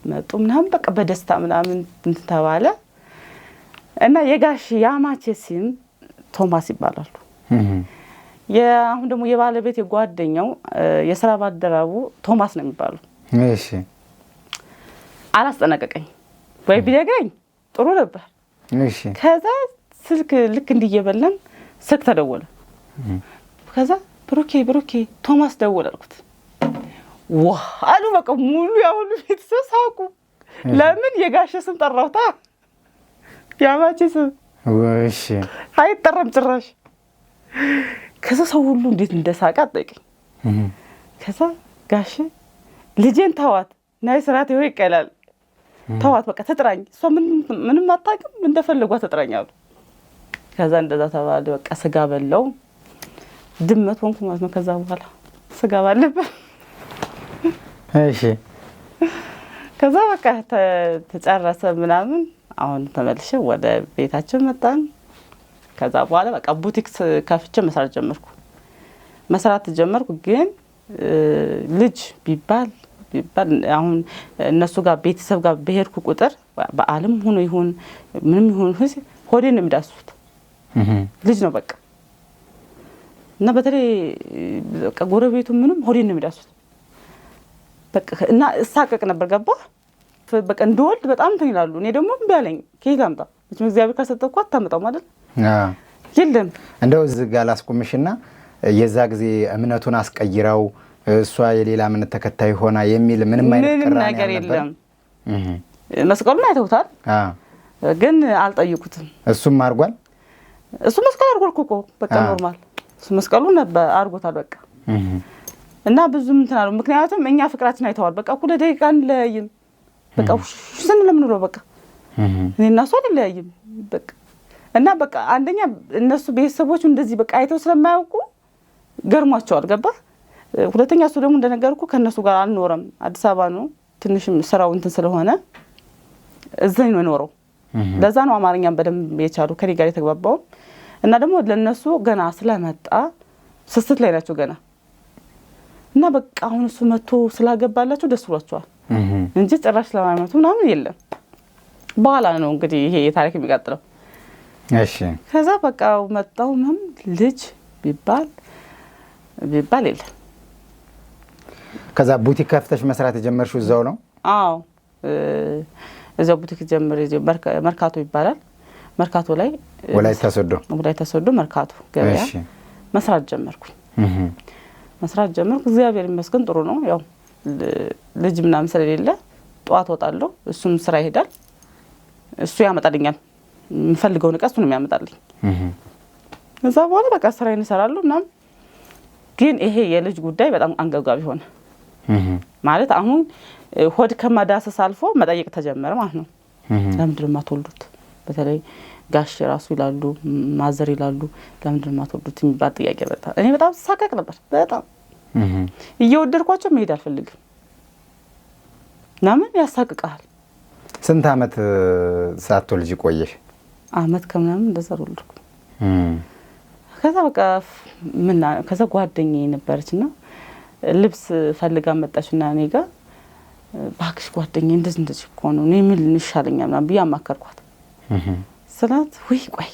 መጡ ምናምን በቃ በደስታ ምናምን እንትን ተባለ እና የጋሽ ያማቼ ሲም ቶማስ ይባላሉ። አሁን ደግሞ የባለቤት የጓደኛው የሥራ ባልደረቡ ቶማስ ነው የሚባሉ። እሺ አላስጠነቀቀኝ ወይ ቢደገኝ ጥሩ ነበር። እሺ ከዛ ስልክ ልክ እንዲየበለን ስልክ ተደወለ። ከዛ ብሩኬ ቶማስ ደወለ አልኩት። አሉ በቃ ሙሉ ያሁሉ ቤተሰብ ሳቁ። ለምን የጋሽ ስም ጠራውታ ያማቼ ስም እሺ አይጠራም ጭራሽ። ከዛ ሰው ሁሉ እንዴት እንደሳቀ አጠይቀኝ። ከዛ ጋሽ ልጄን ተዋት ናይ ስራት ይሆ ይቀላል ተዋት በቃ ተጥራኝ እሷ ምንም አታውቅም እንደፈለጓት ተጥራኛሉ። ከዛ እንደዛ ተባለ በቃ ስጋ በለው ድመት ሆንኩ ማለት ነው። ከዛ በኋላ ስጋ ባለበት እሺ ከዛ በቃ ተጨረሰ ምናምን። አሁን ተመልሼ ወደ ቤታችን መጣን። ከዛ በኋላ በቃ ቡቲክ ከፍቼ መስራት ጀመርኩ። ግን ልጅ ቢባል አሁን እነሱ ጋር ቤተሰብ ጋር በሄድኩ ቁጥር በዓልም ሆኖ ይሁን ምንም ይሁን ሆዴን የሚዳሱት ልጅ ነው በቃ። እና በተለይ በቃ ጎረቤቱ ምንም ሆዴን የሚዳሱት በቃ እና እሳቀቅ ነበር ገባ በቃ እንደወልድ በጣም እንትን ይላሉ። እኔ ደግሞ እምቢ አለኝ። ከየት አምጣ እግዚአብሔር ካልሰጠህ እኮ አታመጣው ማለት የለም። እንደው እዚህ ጋር ላስቆምሽና የዛ ጊዜ እምነቱን አስቀይረው እሷ የሌላ እምነት ተከታይ ሆና የሚል ምንም ነገር የለም። መስቀሉን አይተውታል ግን አልጠይቁትም። እሱም አርጓል። እሱ መስቀል አርጓል እኮ በቃ ኖርማል እሱ መስቀሉን ነበር አርጎታል በቃ። እና ብዙም እንትን አሉ። ምክንያቱም እኛ ፍቅራችን አይተዋል። በቃ ሁለት ደቂቃ እንለያይም በቃ ለምን ነው በቃ እኔ እና እሱ አንለያይም በቃ። እና በቃ አንደኛ እነሱ ቤተሰቦቹ እንደዚህ በቃ አይተው ስለማያውቁ ገርሟቸዋል ገባ። ሁለተኛ እሱ ደግሞ እንደነገርኩ ከነሱ ጋር አልኖረም። አዲስ አበባ ነው ትንሽም ስራው እንትን ስለሆነ እዛኝ ነው የኖረው። ለዛ ነው አማርኛም በደንብ የቻሉ ከኔ ጋር የተግባባው። እና ደግሞ ለነሱ ገና ስለመጣ ስስት ላይ ናቸው ገና። እና በቃ አሁን እሱ መጥቶ ስላገባላቸው ደስ ብሏቸዋል እንጂ ጭራሽ ለማይመቱ ምናምን የለም። በኋላ ነው እንግዲህ ይሄ የታሪክ የሚቀጥለው። እሺ ከዛ በቃ መጣው ምንም ልጅ ቢባል የለም። ከዛ ቡቲክ ከፍተሽ መስራት የጀመርሽው እዛው ነው? አዎ እዛው ቡቲክ ጀምሬ መርካቶ ይባላል። መርካቶ ላይ ወላይታ ሶዶ መርካቶ ገበያ መስራት ጀመርኩ። እግዚአብሔር ይመስገን ጥሩ ነው። ያው ልጅ ምናምን ስለሌለ ጧት ወጣለሁ፣ እሱም ስራ ይሄዳል። እሱ ያመጣልኛል የምፈልገውን ዕቃ እሱ ነው የሚያመጣልኝ። ከዛ በኋላ በቃ ስራዬን እሰራለሁ ምናምን። ግን ይሄ የልጅ ጉዳይ በጣም አንገብጋቢ ሆነ ማለት አሁን ሆድ ከማዳሰስ አልፎ መጠየቅ ተጀመረ ማለት ነው። ለምንድን ነው የማትወልዱት? በተለይ ጋሽ ራሱ ይላሉ ማዘር ይላሉ ለምንድን ነው የማትወልዱት የሚባል ጥያቄ መጣ። እኔ በጣም ሳቀቅ ነበር። በጣም እየወደድኳቸው መሄድ አልፈልግም። ለምን ያሳቅቃል? ስንት አመት ሳትወልጂ ቆየሽ? አመት ከምናምን እንደዛ ወልድኩ። ከዛ በቃ ከዛ ጓደኛዬ ነበረችና ልብስ ፈልጋ መጣችና እኔ ጋር ባክሽ ጓደኛዬ እንደዚህ እኮ ነው እኔ ምን ይሻለኛል ምናምን ብዬ አማከርኳት። ስላት ወይ ቆይ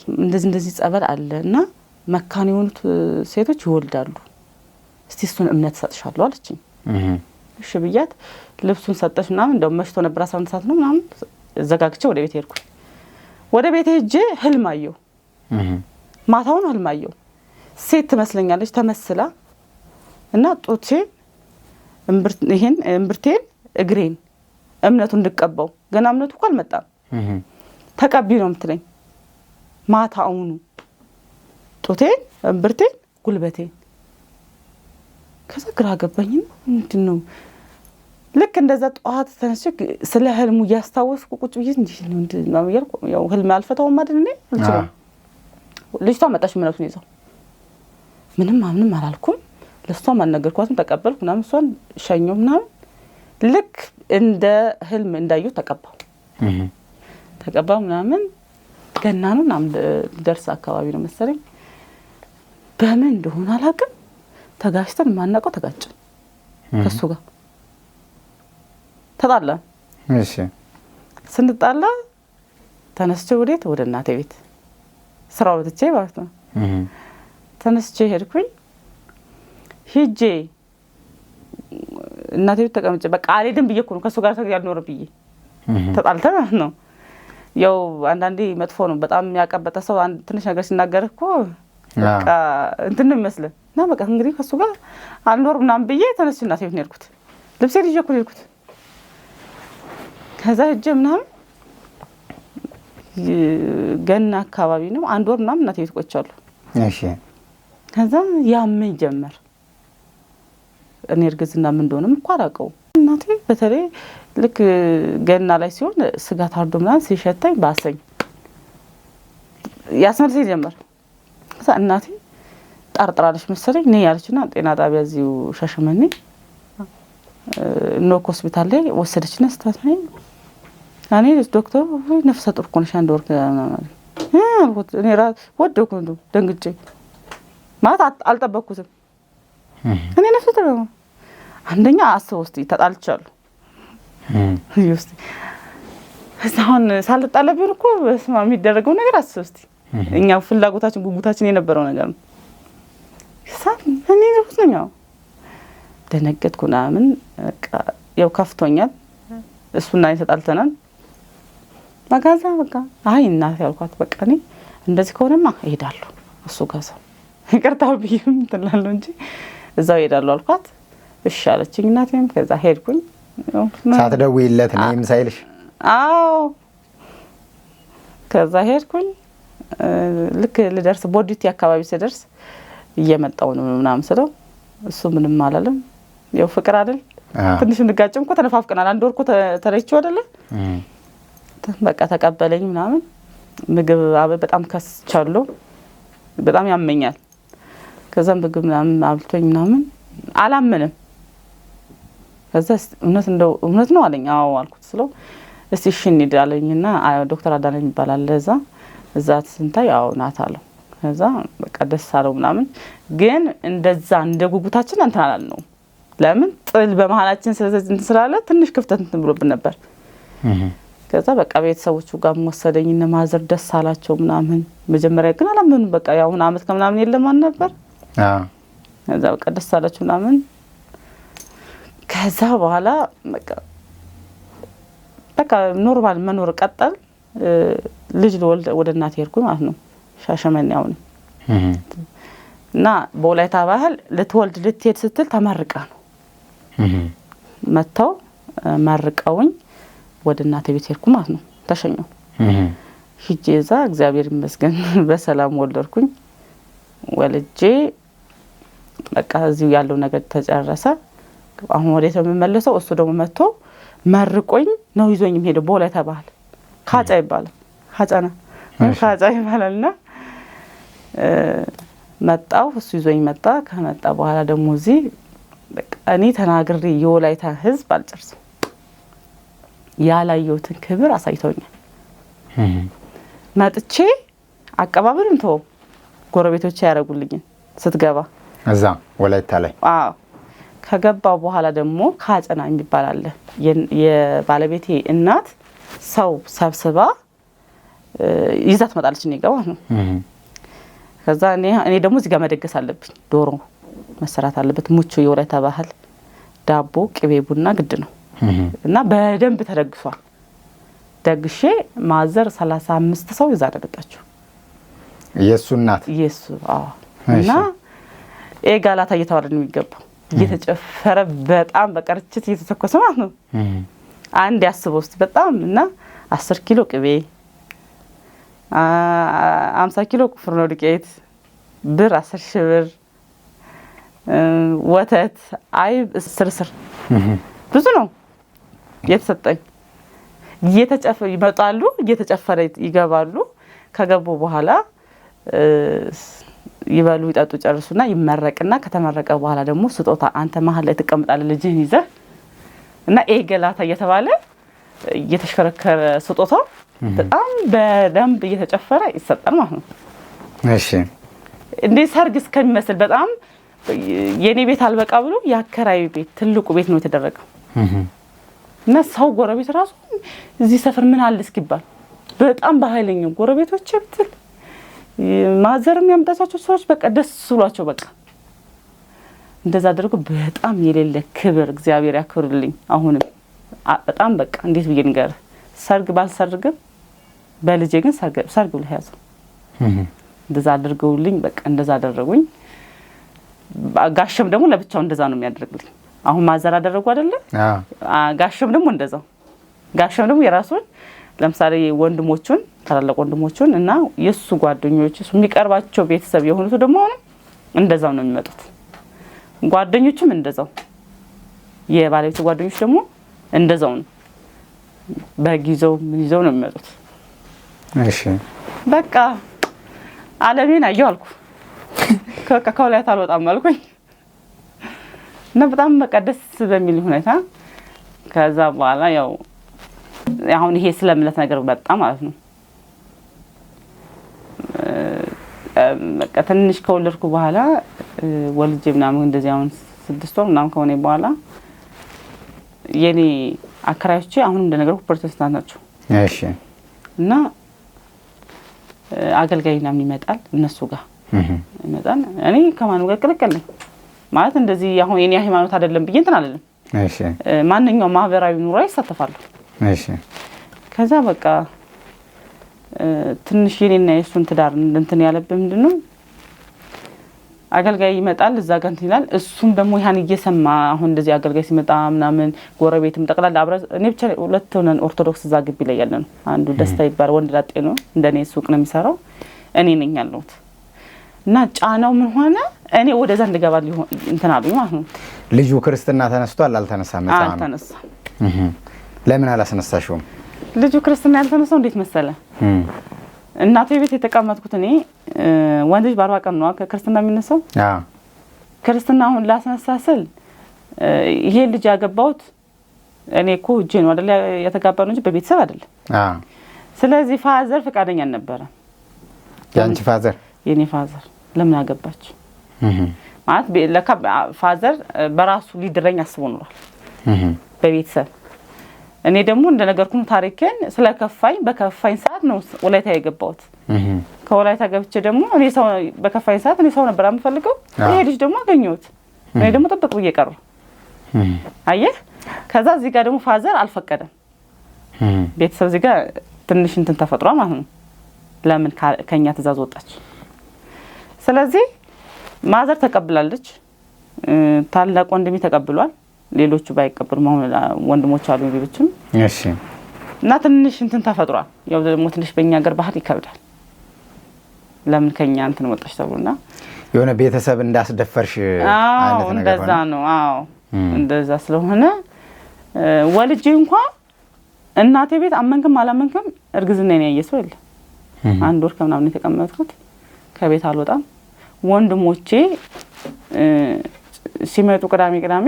እንደዚህ ጸበል አለና መካን የሆኑት ሴቶች ይወልዳሉ እስቲ እሱን እምነት ሰጥሻለሁ አለችኝ። እሺ ብያት ልብሱን ሰጠሽ ምናምን እንደው መሽቶ ነበር 11 ሰዓት ነው ምናምን ዘጋግቼ ወደ ቤት ሄድኩ። ወደ ቤት ሄጄ ህልም አየሁ። ማታውን ህልም አየሁ። ሴት ትመስለኛለች ተመስላ እና ጡቴን እምብርቴን እግሬን እምነቱን እንድቀባው ገና እምነቱ እኮ አልመጣም ተቀቢ ነው የምትለኝ። ማታውኑ ጡቴን እምብርቴን ጉልበቴን። ከዛ ግራ ገባኝ። ምንድነው ልክ እንደዛ ጠዋት ተነስቼ ስለ ህልሙ እያስታወስኩ ቁጭ ብዬ እንዴ ያው ህልም አልፈታውም አይደል እንዴ ልጅቷ መጣች እምነቱን ይዘው ምንም አላልኩም። ለሷም አልነገርኳትም። ተቀበልኩ ምናምን እሷን ሸኘሁ ምናምን ልክ እንደ ህልም እንዳየሁ ተቀባው ምናምን ገና ነው ምናምን ደርስ አካባቢ ነው መሰለኝ በምን እንደሆነ አላውቅም ተጋጭተን ማናውቀው ተጋጨን ከሱ ጋር ተጣላን። እሺ ስንጣላ ተነስቼ ወደ እናቴ ቤት ስራው ወጥቼ ማለት ነው ተነስቼ ሄድኩኝ። ሂጄ እናቴ ቤት ተቀምጬ በቃ አልሄድም ብዬ እኮ ነው ከሱ ጋር ያልኖር ብዬ ተጣልተን ነው። ያው አንዳንዴ መጥፎ ነው በጣም ያቀበጠ ሰው ትንሽ ነገር ሲናገር እኮ በቃ እንትን ነው የሚመስለው እና በቃ እንግዲህ ከሱ ጋር አልኖር ምናምን ብዬ ተነስቼ እናቴ ቤት ሄድኩት። ልብሴን ይዤ እኮ ሄድኩት። ከዛ ሂጄ ምናምን ገና አካባቢ ነው 1 ወር ምናምን እናቴ ቤት ቆይቻለሁ። እሺ ከዛ ያመኝ ጀመር። እኔ እርግዝና ምን እንደሆነም እኮ አላውቀውም። እናቴ በተለይ ልክ ገና ላይ ሲሆን ስጋ ታርዶ ምናምን ሲሸተኝ ባሰኝ ያስመልሰኝ ጀመር። ከዛ እናቴ ጠርጥራለች መሰለኝ ነይ ያለችና ጤና ጣቢያ እዚሁ ሻሸመኔ ኖክ ሆስፒታል ላይ ወሰደችና ስትወስደኝ እኔ ዶክተር ነፍሰ ጡር እኮ ነሽ 1 ወር አልኩት። እኔ ወደኩ ደንግጬ ማለት አልጠበቅኩትም። እኔ ነፍሰ ጡር አንደኛ አስበው እስቲ ተጣልቻለሁ እስቲ አሁን ሳልጣላ ቢሆን እኮ በስማ የሚደረገው ነገር አስበው እስቲ እኛ ፍላጎታችን ጉጉታችን የነበረው ነገር ነው። እኔ ነው ደነገጥኩ ምናምን በቃ ያው ከፍቶኛል። እሱና እኔ ተጣልተናል። ማጋዛ በቃ አይ እናቴ ያልኳት በቃ እኔ እንደዚህ ከሆነማ እሄዳለሁ እሱ ጋር ሰው ይቅርታው ቢም ትላለሁ እንጂ እዛው እሄዳለሁ አልኳት። እሺ አለችኝ እናቴም። ከዛ ሄድኩኝ ሳትደውይለት ነይም ሳይልሽ? አዎ ከዛ ሄድኩኝ። ልክ ልደርስ ቦዲቲ አካባቢ ስደርስ እየመጣው ነው ምናምን ስለው እሱ ምንም አላለም። ያው ፍቅር አይደል ትንሽ እንጋጭም እኮ ተነፋፍቀናል። 1 ወር እኮ ተረይቼው አይደለ በቃ ተቀበለኝ ምናምን። ምግብ በጣም ከስቻለሁ በጣም ያመኛል። ከዛ ምግብ ምናምን አብልቶኝ ምናምን አላመነም። ከዛ እውነት ነው አለኝ። አዎ አልኩት ስለው እስቲ እሺ እንሂድ አለኝና ዶክተር አዳነኝ ይባላል እዛ ስንታይ ያው ናት አለው። ከዛ በቃ ደስ አለው ምናምን። ግን እንደዛ እንደ ጉጉታችን እንትን አላልነው። ለምን ጥል በመሃላችን ስላለ ትንሽ ክፍተት እንትን ብሎብን ነበር። ከዛ በቃ ቤተሰቦቹ ጋር ወሰደኝ እና ማዘር ደስ አላቸው ምናምን። መጀመሪያ ግን አላመኑ። በቃ ያው አመት ከምናምን የለም ማን ነበር። ከዛ በቃ ደስ አላቸው ምናምን። ከዛ በኋላ በቃ ኖርማል መኖር ቀጠል። ልጅ ልወልድ ወደ እናቴ ሄድኩኝ ማለት ነው ሻሸመኔ አሁን እና በወላይታ ባህል ልትሄድ ስትል ተመርቃ ነው መተው መርቀውኝ ወደ እናቴ ቤት ሄድኩ ማለት ነው። ተሸኘው ሂጄ እዛ እግዚአብሔር ይመስገን በሰላም ወለድኩኝ። ወልጄ በቃ እዚሁ ያለው ነገር ተጨረሰ። አሁን ወደ ተመለሰው እሱ ደግሞ መጥቶ መርቆኝ ነው ይዞኝ ሄደ። በወላይታ ባህል ካጫ ይባላል። ካጫ ይባላልና መጣው እሱ ይዞኝ መጣ። ከመጣ በኋላ ደግሞ እዚህ በቃ እኔ ተናግሬ የወላይታ ህዝብ አልጨርሰው ያላየሁትን ክብር አሳይተውኛል። መጥቼ አቀባበልም ተው ጎረቤቶቼ ያረጉልኝ ስትገባ እዛ ወላይታ ላይ። አዎ ከገባው በኋላ ደግሞ ካጨና የሚባል አለ። የባለቤቴ እናት ሰው ሰብስባ ይዛት መጣለች ነው ይገባ ነው። ከዛ እኔ ደግሞ እዚህ ጋር መደገስ አለብኝ። ዶሮ መሰራት አለበት። ሙቾ የወላይታ ባህል ዳቦ፣ ቅቤ፣ ቡና ግድ ነው እና በደንብ ተደግሷል። ደግሼ ማዘር 35 ሰው ይዛ አደረጋችሁ። የሱ እናት የሱ እና ጋላታ እየተባለ ነው የሚገባው። እየተጨፈረ በጣም በቀርችት እየተተኮሰ ማለት ነው። አንድ ያስበው እስቲ በጣም እና 10 ኪሎ ቅቤ 50 ኪሎ ፍርኖ ዱቄት ብር 10 ሺህ ብር ወተት አይብ ስርስር ብዙ ነው የተሰጠኝ። እየተጨፈረ ይመጣሉ፣ እየተጨፈረ ይገባሉ። ከገቡ በኋላ ይበሉ ይጠጡ ጨርሱና ይመረቅና ከተመረቀ በኋላ ደግሞ ስጦታ አንተ መሀል ላይ ተቀምጣለህ ልጅህን ይዘህ እና ገላታ እየተባለ እየተሽከረከረ ስጦታው በጣም በደንብ እየተጨፈረ ይሰጣል ማለት ነው። እሺ እንደ ሰርግ እስከሚመስል በጣም የኔ ቤት አልበቃ ብሎ ያከራዩ ቤት ትልቁ ቤት ነው የተደረገው። እና ሰው ጎረቤት ራሱ እዚህ ሰፈር ምን አለ እስኪባል በጣም በኃይለኛው ጎረቤቶች ብትል ማዘርም ያመጣቻቸው ሰዎች በቃ ደስ ብሏቸው በቃ እንደዛ አድርጎ በጣም የሌለ ክብር እግዚአብሔር ያክብርልኝ። አሁንም በጣም በቃ እንዴት ብዬ ልንገር ሰርግ ባልሰርግም በልጄ ግን ሰርግ ብሎ ያዘው። እንደዛ አድርገውልኝ በቃ እንደዛ አደረጉኝ። ጋሸም ደግሞ ለብቻው እንደዛ ነው የሚያደርግልኝ። አሁን ማዘር አደረጉ አይደለ? ጋሸም ደግሞ እንደዛው። ጋሸም ደግሞ የራሱን ለምሳሌ ወንድሞቹን ታላላቅ ወንድሞቹን እና የሱ ጓደኞች እሱ የሚቀርባቸው ቤተሰብ የሆኑት ደግሞ እንደዛው ነው የሚመጡት። ጓደኞቹም እንደዛው የባለቤቱ ጓደኞች ደግሞ እንደዛው ነው በጊዜው ምን ይዘው ነው የሚመጡት። እሺ በቃ ዓለሜን አየሁ አልኩ። ከወላይታ አልወጣም አልኩኝ እና በጣም በቃ ደስ በሚል ሁኔታ ከዛ በኋላ ያው አሁን ይሄ ስለምለት ነገር መጣ ማለት ነው። በቃ ትንሽ ከወለድኩ በኋላ ወልጄ ምናምን እንደዚህ አሁን 6 ወር ምናምን ከሆነ በኋላ የኔ አከራዮቼ አሁን እንደነገርኩ ፕሮቴስታንት ናቸው። እሺ እና አገልጋይ ምናምን ይመጣል እነሱ ጋር ይመጣል። እኔ ከማኑ ጋር ቅልቅል ማለት እንደዚህ አሁን የኔ ሃይማኖት አይደለም ብዬ እንትን አለለም። እሺ ማንኛውም ማህበራዊ ኑሮ ይሳተፋሉ። እሺ ከዛ በቃ ትንሽ የኔና የሱን ትዳር እንትን ያለብህ ምንድነው አገልጋይ ይመጣል እዛ ጋር እንትን ይላል። እሱም ደግሞ ያን እየሰማ አሁን እንደዚህ አገልጋይ ሲመጣ ምናምን ጎረቤትም ጠቅላላ አብረ እኔ ብቻ ሁለት ሆነን ኦርቶዶክስ እዛ ግቢ ላይ ያለ ነው። አንዱ ደስታ ይባል ወንድ ላጤ ነው እንደኔ ሱቅ ነው የሚሰራው እኔ ነኝ ያለሁት። እና ጫናው ምን ሆነ እኔ ወደዛ እንድገባ እንትን አሉኝ ማለት ነው። ልጁ ክርስትና ተነስቷል አልተነሳም? መጣም አልተነሳም። ለምን አላስነሳሽውም? ልጁ ክርስትና ያልተነሳው እንዴት መሰለ እናቴ ቤት የተቀመጥኩት እኔ ወንድ ልጅ በ40 ቀን ነው ክርስትና የሚነሳው። ክርስትና አሁን ላስነሳስል ይሄ ልጅ ያገባሁት እኔ እኮ እጄ ነው አይደል የተጋባነው እንጂ በቤተሰብ አይደለም። ስለዚህ ፋዘር ፈቃደኛ አልነበረ። ያንቺ ፋዘር? የኔ ፋዘር ለምን አገባች ማለት ለካ ፋዘር በራሱ ሊድረኝ አስቦ ኖሯል በቤተሰብ። እኔ ደግሞ እንደነገርኩኝ ታሪኬን ስለከፋኝ በከፋኝ ሰዓት ነው ወላይታ የገባሁት። ከወላይታ ገብቼ ደግሞ እኔ ሰው በከፋኝ ሰዓት እኔ ሰው ነበር የምፈልገው። ይሄ ልጅ ደግሞ አገኘሁት። እኔ ደግሞ ተጠብቅ ብዬ ቀረሁ። አየህ ከዛ እዚህ ጋር ደግሞ ፋዘር አልፈቀደም። ቤተሰብ እዚህ ጋር ትንሽ እንትን ተፈጥሯል ማለት ነው። ለምን ከኛ ትእዛዝ ወጣች? ስለዚህ ማዘር ተቀብላለች። ታላቅ ወንድሜ ተቀብሏል። ሌሎቹ ባይቀበሉም አሁን ወንድሞች አሉ ሌሎችም። እሺ እና ትንሽ እንትን ተፈጥሯል። ያው ደግሞ ትንሽ በእኛ ሀገር ባህል ይከብዳል። ለምን ከኛ እንትን ወጣች ተብሎና የሆነ ቤተሰብ እንዳስደፈርሽ አይነት ነገር እንደዛ ነው። አዎ እንደዛ ስለሆነ ወልጄ እንኳን እናቴ ቤት አመንክም አላመንክም እርግዝና ነው ያየሰው የለ። 1 ወር ከምናምን የተቀመጥኩት ከቤት አልወጣም። ወንድሞቼ ሲመጡ ቅዳሜ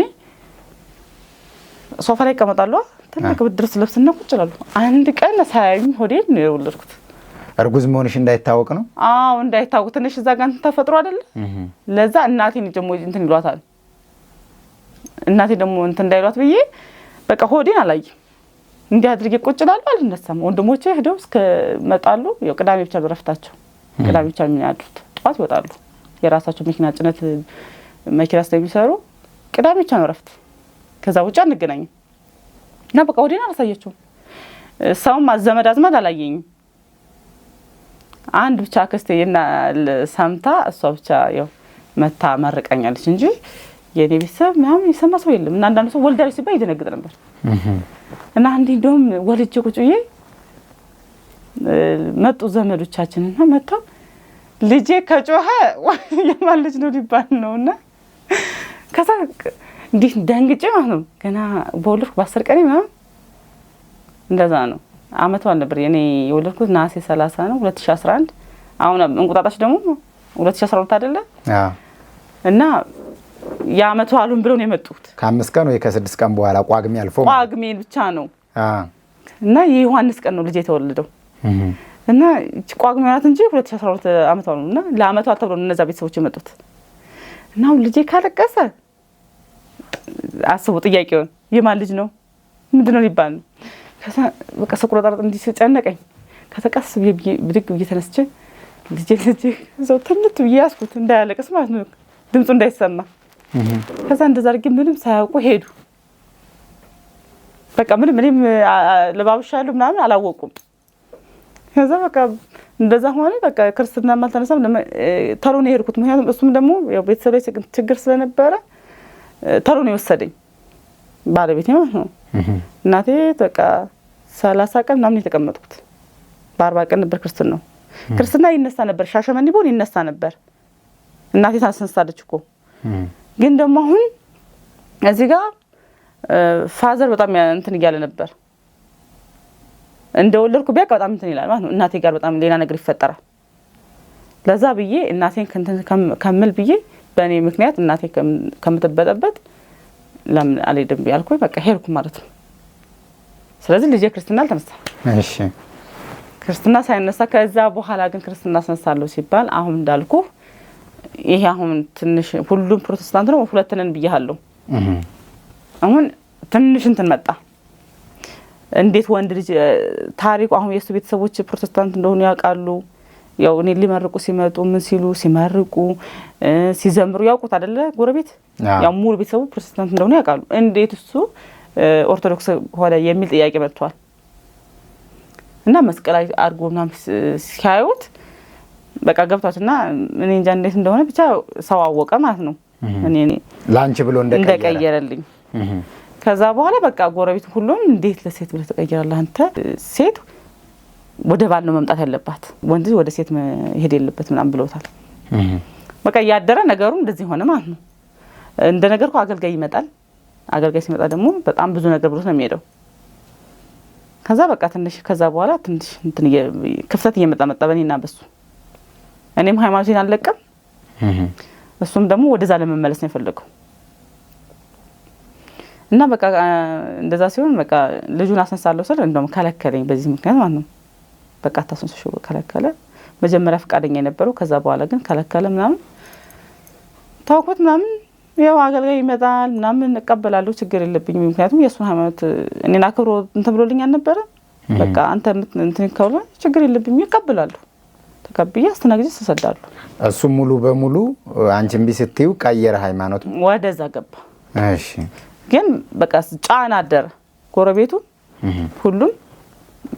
ሶፋ ላይ ይቀመጣሉ። ትልቅ ብድር ስለብስና ቁጭ ይላሉ። አንድ ቀን ሳያዩኝ ሆዴን ነው የወለድኩት። እርጉዝ መሆንሽ እንዳይታወቅ ነው? አዎ እንዳይታወቅ ትንሽ እዛ ጋር ተፈጥሮ አይደል? ለዛ እናቴን ደግሞ እንትን ይሏታል። እናቴ ደግሞ እንትን እንዳይሏት ብዬ በቃ ሆዴን አላየም። እንዲህ አድርጌ ቁጭ ይላሉ አልነሳም። ወንድሞቼ ሄደው እስከ መጣሉ ያው ቅዳሜ ብቻ በረፍታቸው ቅዳሜ ብቻ የሚያድሩት ጠዋት ይወጣሉ። የራሳቸው መኪና ጭነት መኪና ስለሚሰሩ ቅዳሜ ብቻ ነው ረፍት። ከዛ ውጭ አንገናኝም። እና በቃ ወዴና አላሳየችውም። ሰውም ዘመድ አዝማድ አላየኝም። አንድ ብቻ አክስቴና ሰምታ እሷ ብቻ ያው መታ መርቀኛለች እንጂ የኔ ቤተሰብ ምናምን የሰማ ሰው የለም። እና አንዳንዱ ሰው ወልዳለች ሲባል ይደነግጥ ነበር። እና አንዴ እንደውም ወልጄ ቁጭ ብዬ መጡ ዘመዶቻችንና መጥተው ልጄ ከጮኸ የማን ልጅ ነው ሊባል ነውና ከዛ እንዴት ደንግጬ ማለት ነው። ገና በወለድኩ በ10 ቀን ምናምን እንደዛ ነው። አመቷን ነበር የኔ የወለድኩት ነሐሴ 30 ነው 2011። አሁን እንቁጣጣሽ ደግሞ 2012 አይደለ እና ያመቱ አሉን ብለው ነው የመጡት። ከ5 ቀን ወይ ከ6 ቀን በኋላ ቋግሜ አልፎ ቋግሜ ብቻ ነው እና የዮሐንስ ቀን ነው ልጅ የተወለደው እና ቋግሜ ማለት እንጂ 2012 አመቱ አሉና ለአመቱ ተብሎ ነው እነዛ ቤተሰቦች የመጡት እና ልጄ ካለቀሰ አስቡ ጥያቄውን የማን ልጅ ነው ምንድነው ሊባል ነው። ከዛ በቃ ሰቁራጣ እንዲህ ሲጨነቀኝ ከተቀስ ብድግ እየተነስቼ ልጄ ዘው ትንት ያስኩት እንዳያለቅስ ማለት ነው ድምፁ እንዳይሰማ። ከዛ እንደዛ አድርጌ ምንም ሳያውቁ ሄዱ። በቃ ምንም እኔም ለባብሻለሁ ምናምን አላወቁም። ከዛ በቃ እንደዛ ሆነ። በቃ ክርስትና ማልተነሳም ተሎ ነው የሄድኩት። ምክንያቱም እሱም ደግሞ ያው ቤተሰብ ላይ ችግር ስለነበረ ተሎ ነው የወሰደኝ ባለቤቴ ማለት ነው። እናቴ በቃ 30 ቀን ምናምን የተቀመጥኩት በ40 ቀን ነበር ክርስትናው። ክርስትና ይነሳ ነበር ሻሸመኔ ቦን ይነሳ ነበር። እናቴ ታስነሳለች እኮ ግን ደግሞ አሁን እዚህ ጋር ፋዘር በጣም እንትን ይያለ ነበር እንደወለድኩ ቢያቅ በጣም እንትን ይላል ማለት ነው። እናቴ ጋር በጣም ሌላ ነገር ይፈጠራል። ለዛ ብዬ እናቴን ከመል ብዬ በእኔ ምክንያት እናቴ ከምትበጠበጥ ለምን አልሄድም ያልኩኝ በቃ ሄድኩ ማለት ነው። ስለዚህ ልጄ ክርስትና አልተነሳ። እሺ ክርስትና ሳይነሳ ከዛ በኋላ ግን ክርስትና አስነሳለሁ ሲባል አሁን እንዳልኩ ይሄ አሁን ትንሽ ሁሉም ፕሮቴስታንት ነው ሁለት ነን ብያለሁ። አሁን ትንሽ እንትን መጣ። እንዴት ወንድ ልጅ ታሪኩ አሁን የሱ ቤተሰቦች ፕሮቴስታንት እንደሆኑ ያውቃሉ። ያው እኔ ሊመርቁ ሲመጡ ምን ሲሉ ሲመርቁ ሲዘምሩ ያውቁት አይደለ ጎረቤት ያው ሙሉ ቤተሰቡ ፕሮቴስታንት እንደሆኑ ያውቃሉ። እንዴት እሱ ኦርቶዶክስ ሆነ የሚል ጥያቄ መጥቷል። እና መስቀል አድርጎ ምናምን ሲያዩት በቃ ገብቷትና እኔ እንጃ እንዴት እንደሆነ ብቻ ሰው አወቀ ማለት ነው። እኔ ላንቺ ብሎ እንደቀየረልኝ ከዛ በኋላ በቃ ጎረቤት ሁሉም እንዴት ለሴት ብለህ ተቀየራለህ አንተ ሴት ወደ ባል ነው መምጣት ያለባት ወንድ ወደ ሴት መሄድ የለበት ምናምን ብለውታል። በቃ ያደረ ነገሩ እንደዚህ ሆነ ማለት ነው። እንደ ነገርኩ አገልጋይ ይመጣል። አገልጋይ ሲመጣ ደግሞ በጣም ብዙ ነገር ብሎት ነው የሚሄደው። ከዛ በቃ ትንሽ ከዛ በኋላ ትንሽ እንትን ክፍተት እየመጣ በእኔና በሱ እኔም ሃይማኖቴን አልለቀም እሱም ደግሞ ወደዛ ለመመለስ ነው የፈለገው። እና በቃ እንደዛ ሲሆን በቃ ልጁን አስነሳለሁ ስለ እንደውም ከለከለኝ በዚህ ምክንያት ማለት ነው። በቃ ታስነሳሽ ከለከለ። መጀመሪያ ፈቃደኛ የነበረው ከዛ በኋላ ግን ከለከለ ምናምን ታውቁት ምናምን ያው አገልጋይ ይመጣል ምናምን እቀበላለሁ ችግር የለብኝም። ምክንያቱም የሱን ሃይማኖት እኔና አክብሮ እንትን ብሎልኝ አልነበረ። በቃ አንተ እንትን ከሆነ ችግር የለብኝም ይቀበላለሁ። ተቀብዬ አስተናግጄ ተሰዳለሁ። እሱ ሙሉ በሙሉ አንቺም ቢስትዩ ቀየረ ሃይማኖት ወደዛ ገባ። እሺ ግን በቃ ጫና አደረ ጎረቤቱ ሁሉም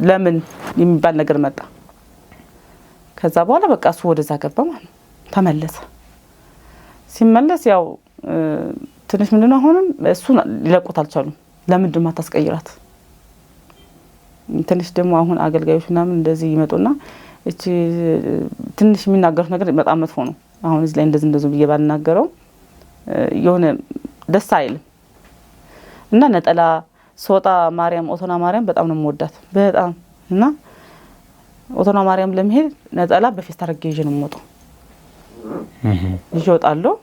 ለምን የሚባል ነገር መጣ። ከዛ በኋላ በቃ እሱ ወደዛ ገባ ማለት ነው። ተመለሰ። ሲመለስ ያው ትንሽ ምንድነው አሁንም እሱ ሊለቁት አልቻሉም። ለምንድን ነው ማታስቀይራት? ትንሽ ደግሞ አሁን አገልጋዮች ምናምን እንደዚህ ይመጡና እቺ ትንሽ የሚናገሩት ነገር በጣም መጥፎ ነው። አሁን እዚህ ላይ እንደዚህ ብዬ ባልናገረው የሆነ ደስ አይልም። እና ነጠላ ሶጣ ማርያም ኦቶና ማርያም በጣም ነው የምወዳት በጣም እና ኦቶና ማርያም ለመሄድ ነጠላ በፌስታ አድርጌ ይዤ ነው የምወጣው። ይዤ እወጣለሁ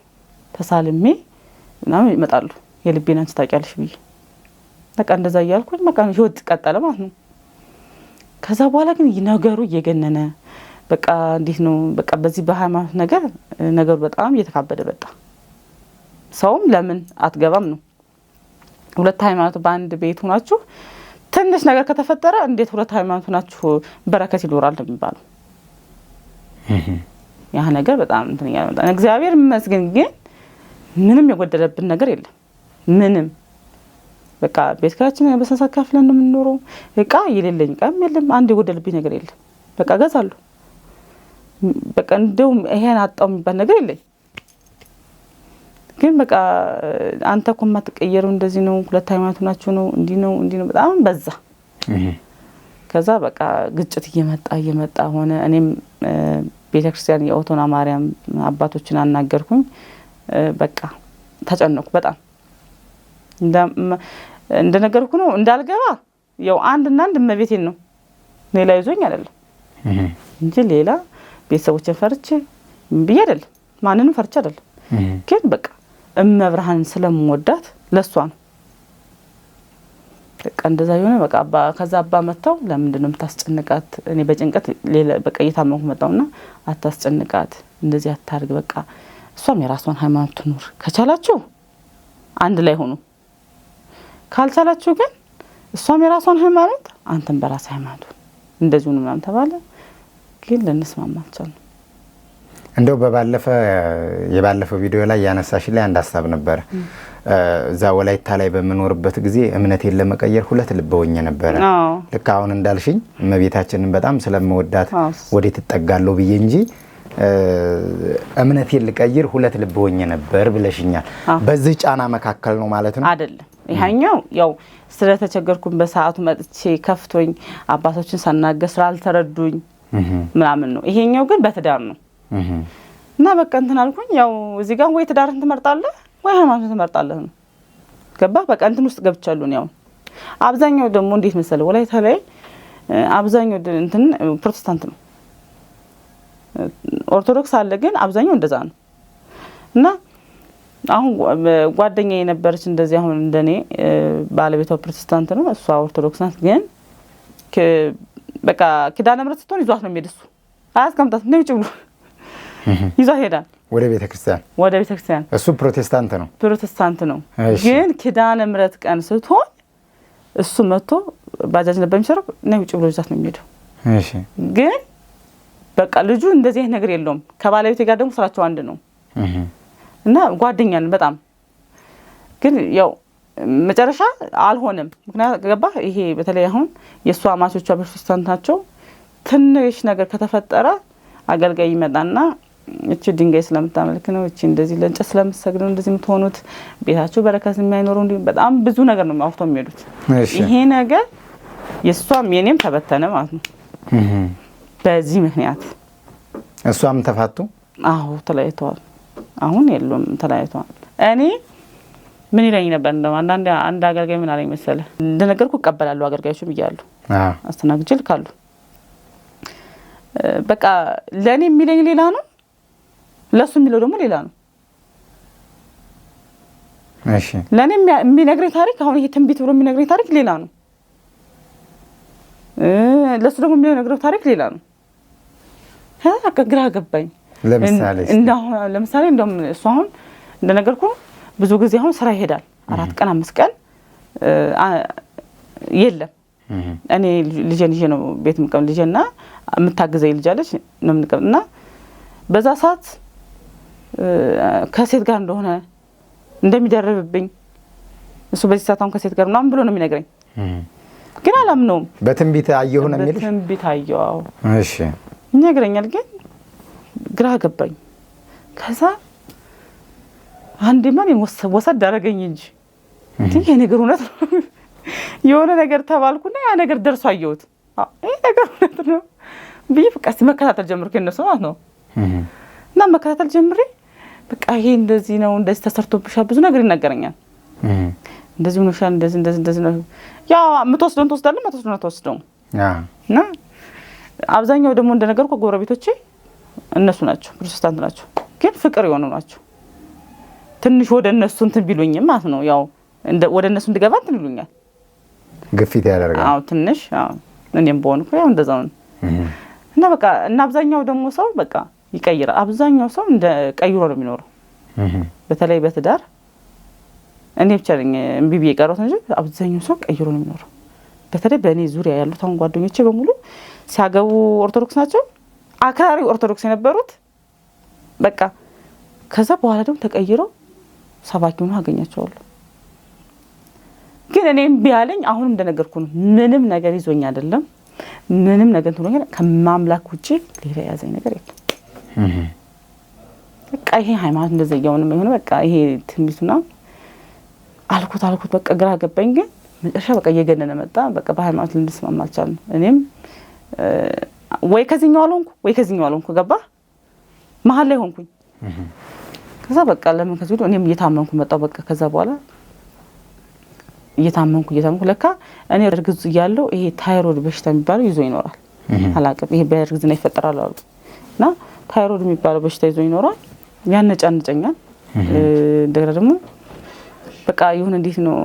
ተሳልሜ ምናምን ይመጣሉ። የልቤን አንቺ ታውቂያለሽ ብዬ በቃ እንደዛ እያልኩኝ በቃ ህይወት ቀጠለ ማለት ነው። ከዛ በኋላ ግን ነገሩ እየገነነ በቃ እንዴት ነው በቃ በዚህ በሃይማኖት ነገሩ በጣም እየተካበደ በጣ። ሰውም ለምን አትገባም ነው። ሁለት ሃይማኖት በአንድ ቤት ሆናችሁ ትንሽ ነገር ከተፈጠረ እንዴት ሁለት ሃይማኖት ሆናችሁ በረከት ይኖራል የሚባለው? ያ ነገር በጣም እንትን ያለው እግዚአብሔር ይመስገን ግን ምንም የጎደለብን ነገር የለም። ምንም በቃ ቤተክርስቲያን በሰሳካ ፍለን ነው የምንኖረው። እቃ የሌለኝ እቃም የለም። አንድ የጎደለብኝ ነገር የለም። በቃ ገዛለሁ። በቃ እንደው ይሄን አጣው የሚባል ነገር የለኝ። ግን በቃ አንተ እኮ የማትቀየረው እንደዚህ ነው ሁለት ሃይማኖት ናቸው ነው እንዲ ነው በጣም በዛ። ከዛ በቃ ግጭት እየመጣ ሆነ። እኔም ቤተክርስቲያን የኦቶና ማርያም አባቶችን አናገርኩኝ። በቃ ተጨነኩ በጣም እንደነገርኩ ነው እንዳልገባ ያው አንድ እመቤቴን ነው ሌላ ይዞኝ አይደለም እንጂ ሌላ ቤተሰቦችን ፈርቼ ብዬ አይደለም ማንንም ፈርቻ አይደለም ግን በቃ እመብርሃን ስለምወዳት ለሷ ነው በቃ እንደዛ ይሆነ በቃ ከዛ አባ መጣው ለምንድን ነው የምታስጨንቃት እኔ በጭንቀት በቃ እየታመንኩ መጣውና አታስጨንቃት እንደዚህ አታርግ በቃ እሷም የራሷን ሃይማኖት ትኑር ከቻላችሁ አንድ ላይ ሆኑ ካልቻላችሁ ግን እሷም የራሷን ሃይማኖት አንተም በራስ ሃይማኖት እንደዚሁ ነው ማለት ተባለ ግን ለነስማማቸው እንደው የባለፈው ቪዲዮ ላይ ያነሳሽልኝ አንድ ሐሳብ ነበር እዛ ወላይታ ላይ በመኖርበት ጊዜ እምነቴን ለመቀየር ሁለት ልብ ሆኜ ነበር ልክ አሁን እንዳልሽኝ እመቤታችንን በጣም ስለምወዳት ወዴት ተጠጋለው ብዬ እንጂ እምነቴን ልቀይር ሁለት ልብ ሆኜ ነበር ብለሽኛል በዚህ ጫና መካከል ነው ማለት ነው አይደለም ይሄኛው ያው ስለተቸገርኩኝ በሰዓቱ መጥቼ ከፍቶኝ አባቶችን ሳናገር ስላልተረዱኝ ምናምን ነው ይሄኛው ግን በትዳር ነው እና በቃ እንትን አልኩኝ ያው እዚህ ጋር ወይ ትዳርን ትመርጣለህ ወይ ሃይማኖትን ትመርጣለህ ነው ገባ በቃ እንትን ውስጥ ገብቻለሁ ነው አብዛኛው ደግሞ እንዴት መሰለ ወላይታ ላይ አብዛኛው እንትን ፕሮቴስታንት ነው ኦርቶዶክስ አለ ግን አብዛኛው እንደዛ ነው እና አሁን ጓደኛዬ ነበርች እንደዚህ አሁን እንደኔ ባለቤቷ ፕሮቴስታንት ነው እሷ ኦርቶዶክስ ናት ግን በቃ ኪዳነ ምሕረት ስትሆን ይዟት ነው የሚደሱ አያስቀምጣት ነው ይጭብሉ ይዟት ሄዳል ወደ ቤተክርስቲያን እሱ ፕሮቴስታንት ነው ግን ኪዳነ ምሕረት ቀን ስትሆን እሱ መጥቶ ባጃጅ ነበር የሚሰራው ነው ይጭብሉ ይዟት ነው የሚሄደው እሺ ግን በቃ ልጁ እንደዚህ ነገር የለውም ከባለቤቴ ጋር ደግሞ ስራቸው አንድ ነው እና ጓደኛን በጣም ግን ያው መጨረሻ አልሆነም ምክንያቱም ገባ ይሄ በተለይ አሁን የሷ አማቾቿ ፕሮቴስታንት ናቸው ትንሽ ነገር ከተፈጠረ አገልጋይ ይመጣና እቺ ድንጋይ ስለምታመልክ ነው እቺ እንደዚህ ለእንጨት ስለምትሰግድ ነው እንደዚህ የምትሆኑት ቤታቸው በረከት የማይኖረው እንዴ በጣም ብዙ ነገር ነው የሚያወጣው የሚሄዱት ይሄ ነገር የሷም የኔም ተበተነ ማለት ነው በዚህ ምክንያት እሷም ተፋቱ አዎ ተለያይተዋል አሁን የለም ተለያይተዋል እኔ ምን ይለኝ ነበር እንደው አንድ አገልጋይ ምን አለኝ መሰለ እንደነገርኩ እቀበላለሁ አገልጋዮቹ ብያለሁ አስተናግጄ ልካሉ በቃ ለኔ የሚለኝ ሌላ ነው ለሱ የሚለው ደግሞ ሌላ ነው እሺ ለኔ የሚነግረኝ ታሪክ አሁን ይሄ ትንቢት ብሎ የሚነግረኝ ታሪክ ሌላ ነው ለሱ ደግሞ የሚነግረው ታሪክ ሌላ ነው ግራ ገባኝ ለምሳሌ እንደውም እሱ አሁን እንደነገርኩ ብዙ ጊዜ አሁን ስራ ይሄዳል 4 ቀን 5 ቀን የለም እኔ ልጄ ነው ቤት ምቀም ልጄና የምታግዘኝ ልጅ አለች ነው ምንቀምና በዛ ሰዓት ከሴት ጋር እንደሆነ እንደሚደርብብኝ እሱ በዚህ ሰዓት አሁን ከሴት ጋር ምናምን ብሎ ነው የሚነግረኝ ግን አላምነውም በትንቢት አየሁ ነው የሚልሽ በትንቢት አየሁ እሺ ይነግረኛል ግን ግራ ገባኝ ከዛ አንዴ ማን ወሰድ አደረገኝ እንጂ ይሄ ነገር እውነት ነው የሆነ ነገር ተባልኩና ያ ነገር ደርሶ አየሁት ይሄ ነገር እውነት ነው በቃ መከታተል ጀምርኩ እነሱ ማለት ነው እና መከታተል ጀምሬ በቃ ይሄ እንደዚህ ነው እንደዚህ ተሰርቶብሻል ብዙ ነገር ይነገረኛል እንደዚህ ሆነሻል እንደዚህ ነው ያው ምትወስደውን ትወስዳለህ ማትወስደውን አትወስደውም እና አብዛኛው ደግሞ እንደነገርኩ ጎረቤቶቼ እነሱ ናቸው ፕሮቴስታንት ናቸው ግን ፍቅር የሆኑ ናቸው ትንሽ ወደ እነሱ እንትን ቢሉኝም ማለት ነው ያው ወደ እነሱ እንድገባ እንትን ይሉኛል ግፊት ያደርጋል አዎ ትንሽ አዎ እኔም በሆንኩ ያው እንደዛው ነው እና በቃ እና አብዛኛው ደግሞ ሰው በቃ ይቀይራል አብዛኛው ሰው እንደ ቀይሮ ነው የሚኖረው በተለይ በትዳር እኔ ብቻ ነኝ እምቢ ብዬ ቀረሁት እንጂ አብዛኛው ሰው ቀይሮ ነው የሚኖረው በተለይ በእኔ ዙሪያ ያሉት አሁን ጓደኞቼ በሙሉ ሲያገቡ ኦርቶዶክስ ናቸው አክራሪ ኦርቶዶክስ የነበሩት በቃ ከዛ በኋላ ደግሞ ተቀይረው ሰባኪ ሆነው አገኛቸዋለሁ ግን እኔም ቢያለኝ አሁን እንደነገርኩ ነው ምንም ነገር ይዞኝ አይደለም ምንም ነገር ትሆነኛል ከማምላክ ውጪ ሌላ ያዘኝ ነገር የለም በቃ ይሄ ሃይማኖት እንደዚህ ያውንም ይሆነ በቃ ይሄ ትንቢቱና አልኩት በቃ ግራ ገባኝ ግን መጨረሻ በቃ እየገነነ መጣ በቃ በሃይማኖት ልንስማማ አልቻልንም እኔም ወይ ከዚህኛው አልሆንኩ ገባ መሀል ላይ ሆንኩኝ ከዛ በቃ ለምን ከዚህ ወዲህ እኔም እየታመንኩ መጣሁ በቃ ከዛ በኋላ እየታመንኩ ለካ እኔ እርግዝ እያለሁ ይሄ ታይሮይድ በሽታ የሚባለው ይዞ ይኖራል አላቀም ይሄ በእርግዝና ይፈጠራል አሉ እና ታይሮይድ የሚባለው በሽታ ይዞኝ ይኖራል። ያነጫንጨኛል። እንደገና ደግሞ በቃ ይሁን እንዴት ነው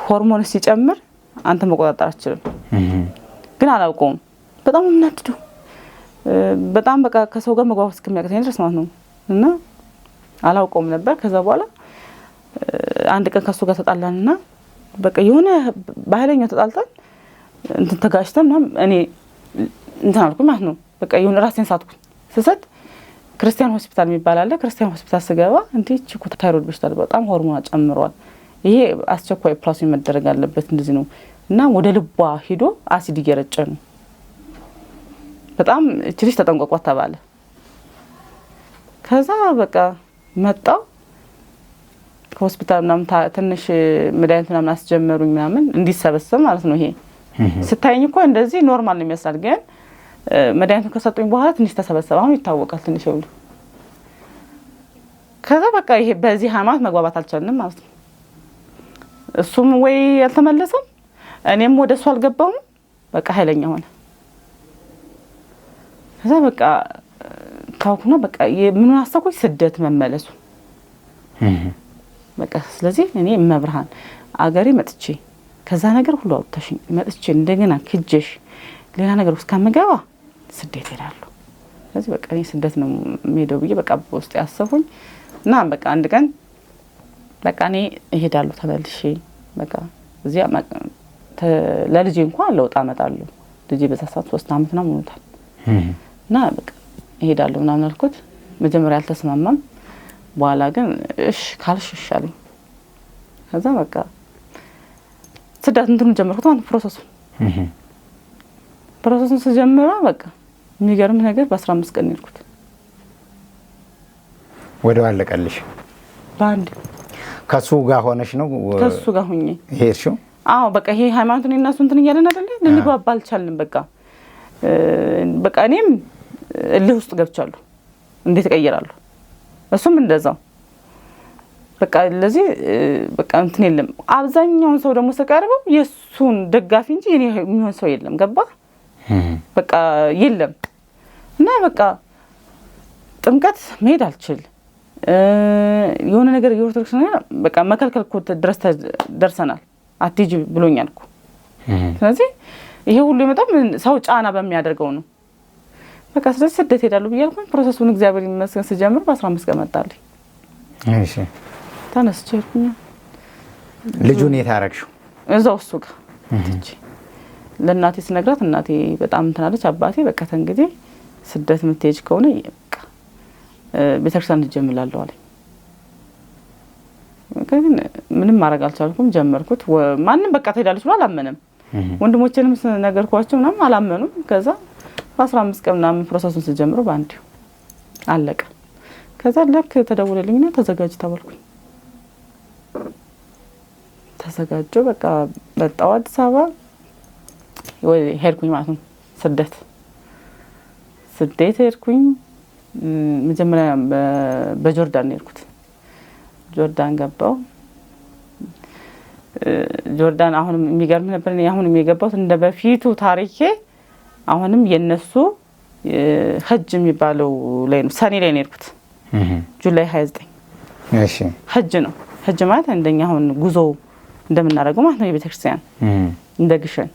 ሆርሞን ሲጨምር አንተ መቆጣጠር አትችልም። ግን አላውቀውም። በጣም እናድዱ በጣም በቃ ከሰው ጋር መግባባት እስከሚያቅተኝ ድረስ ማለት ነው። እና አላውቀውም ነበር። ከዛ በኋላ አንድ ቀን ከሱ ጋር ተጣላንና በቃ የሆነ በኃይለኛው ተጣልተን እንትን ተጋጭተን ምናምን እኔ እንትን አልኩኝ ማለት ነው። በቃ የሆነ ራሴን ሳትኩኝ። ስሰጥ ክርስቲያን ሆስፒታል የሚባል አለ። ክርስቲያን ሆስፒታል ስገባ እንዴ እቺ ታይሮይድ በሽታ በጣም ሆርሞን ጨምሯል፣ ይሄ አስቸኳይ ኦፕራሲዮን መደረግ አለበት እንደዚህ ነው እና ወደ ልቧ ሄዶ አሲድ እየረጨ ነው። በጣም እቺ ልጅ ተጠንቀቋት ተባለ። ከዛ በቃ መጣው ከሆስፒታል ምናምን ትንሽ መድኃኒት ምናምን አስጀመሩኝ ምናምን እንዲሰበሰብ ማለት ነው። ይሄ ስታይኝ እኮ እንደዚህ ኖርማል ነው የሚያሳል፣ ግን መድኃኒቱን ከሰጡኝ በኋላ ትንሽ ተሰበሰበ። አሁን ይታወቃል ትንሽ ይውሉ። ከዛ በቃ ይሄ በዚህ ሃይማኖት መግባባት አልቻልንም ማለት ነው። እሱም ወይ አልተመለሰም፣ እኔም ወደ እሱ አልገባውም። በቃ ኃይለኛ ሆነ። ከዛ በቃ ታውኩና በቃ ምን አስተኮይ ስደት መመለሱ በቃ ስለዚህ እኔ መብርሃን አገሬ መጥቼ ከዛ ነገር ሁሉ አውጥተሽኝ መጥቼ እንደገና ክጀሽ ሌላ ነገር ውስጥ ከመገባ ስደት ሄዳለሁ። ስለዚህ በቃ እኔ ስደት ነው የምሄደው ብዬ በቃ በውስጥ ያሰብኩኝ እና በቃ አንድ ቀን በቃ እኔ እሄዳለሁ ተመልሼ በቃ እዚያ ለልጄ እንኳን ለውጥ አመጣለሁ። ልጄ በዛ ሰዓት 3 አመት ነው ሞታል እና በቃ እሄዳለሁ ምናምን አልኩት። መጀመሪያ አልተስማማም። በኋላ ግን እሺ ካልሽ ይሻለኝ። ከዛ በቃ ስደት እንትኑ ጀመርኩት ማለት ፕሮሰሱን ስጀምራ በቃ የሚገርም ነገር በ15 ቀን ሄድኩት። ወደ አለቀልሽ ባንድ ከሱ ጋር ሆነሽ ነው? ከሱ ጋር ሆኜ ሄድሽው? አዎ በቃ ይሄ ሃይማኖቱን እና እሱ እንትን እያለን አይደለ ልንግባባ አልቻልንም። በቃ እኔም እልህ ውስጥ ገብቻለሁ። እንዴት እቀይራለሁ? እሱም እንደዛው በቃ ለዚህ በቃ እንትን የለም። አብዛኛውን ሰው ደግሞ ተቀርበው የሱን ደጋፊ እንጂ የኔ የሚሆን ሰው የለም። ገባ በቃ የለም። እና በቃ ጥምቀት መሄድ አልችል የሆነ ነገር የኦርቶዶክስ ነገር በቃ መከልከል እኮ ድረስ ደርሰናል። አትጂ ብሎኛል እኮ። ስለዚህ ይሄ ሁሉ የመጣው ሰው ጫና በሚያደርገው ነው። በቃ ስለዚህ ስደት ሄዳለሁ ብያለሁኝ። ፕሮሰሱን እግዚአብሔር ይመስገን ስጀምር በ15 ቀን መጣልኝ። እሺ ተነስቼ ሄድኩኝ። ልጁን የታረክሽው እዛው እሱ ጋር እንጂ ለእናቴ ስነግራት እናቴ በጣም እንትናለች። አባቴ በቃ እንግዲህ ስደት የምትሄጂ ከሆነ በቃ ቤተክርስቲያን ልጀምራለሁ አለኝ። ግን ምንም ማድረግ አልቻልኩም። ጀመርኩት። ማንንም በቃ ትሄዳለች ብሎ አላመነም። ወንድሞቼንም ነገርኳቸው ምናምን አላመኑም። ከዛ በ15 ቀን ምናምን ፕሮሰሱን ስጀምረው ባንዴ አለቀ። ከዛ ለክ ተደውለልኝና ተዘጋጅ ተባልኩኝ። ተዘጋጀው በቃ መጣሁ አዲስ አበባ ሄድኩኝ ማለት ነው። ስደት ሄድኩኝ። መጀመሪያ በጆርዳን ሄድኩት። ጆርዳን ገባው። ጆርዳን አሁንም የሚገርም ነበር። አሁንም የገባሁት እንደ በፊቱ ታሪኬ አሁንም የነሱ ሐጅ የሚባለው ላይ ነው። ሰኔ ላይ ነው የሄድኩት። ጁላይ 29 እሺ ሐጅ ነው። ሐጅ ማለት እንደኛ አሁን ጉዞ እንደምናደርገው ማለት ነው። የቤተክርስቲያን እንደ ግሸን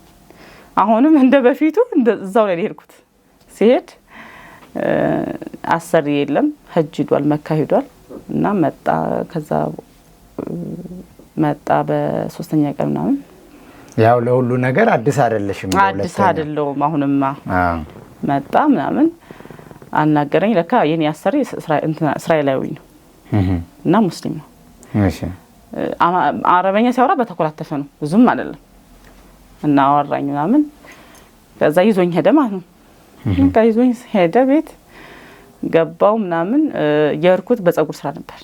አሁንም እንደ በፊቱ እዛው ላይ ሄድኩት። ሲሄድ አሰሪ የለም። ሐጅ ሄዷል፣ መካ ሄዷል እና መጣ። ከዛ መጣ በ3ኛ ቀን ምናምን ያው ለሁሉ ነገር አዲስ አይደለሽም። አዲስ አይደለም። አሁንማ መጣ ምናምን አናገረኝ። ለካ የኔ አሰሪ እስራኤላዊ ነው እና ሙስሊም ነው። እሺ አረበኛ ሲያወራ በተኮላተፈ ነው፣ ብዙም አይደለም እና አወራኝ ምናምን። ከዛ ይዞኝ ሄደ ማለት ነው። በቃ ይዞኝ ሄደ። ቤት ገባው ምናምን የርኩት በፀጉር ስራ ነበር።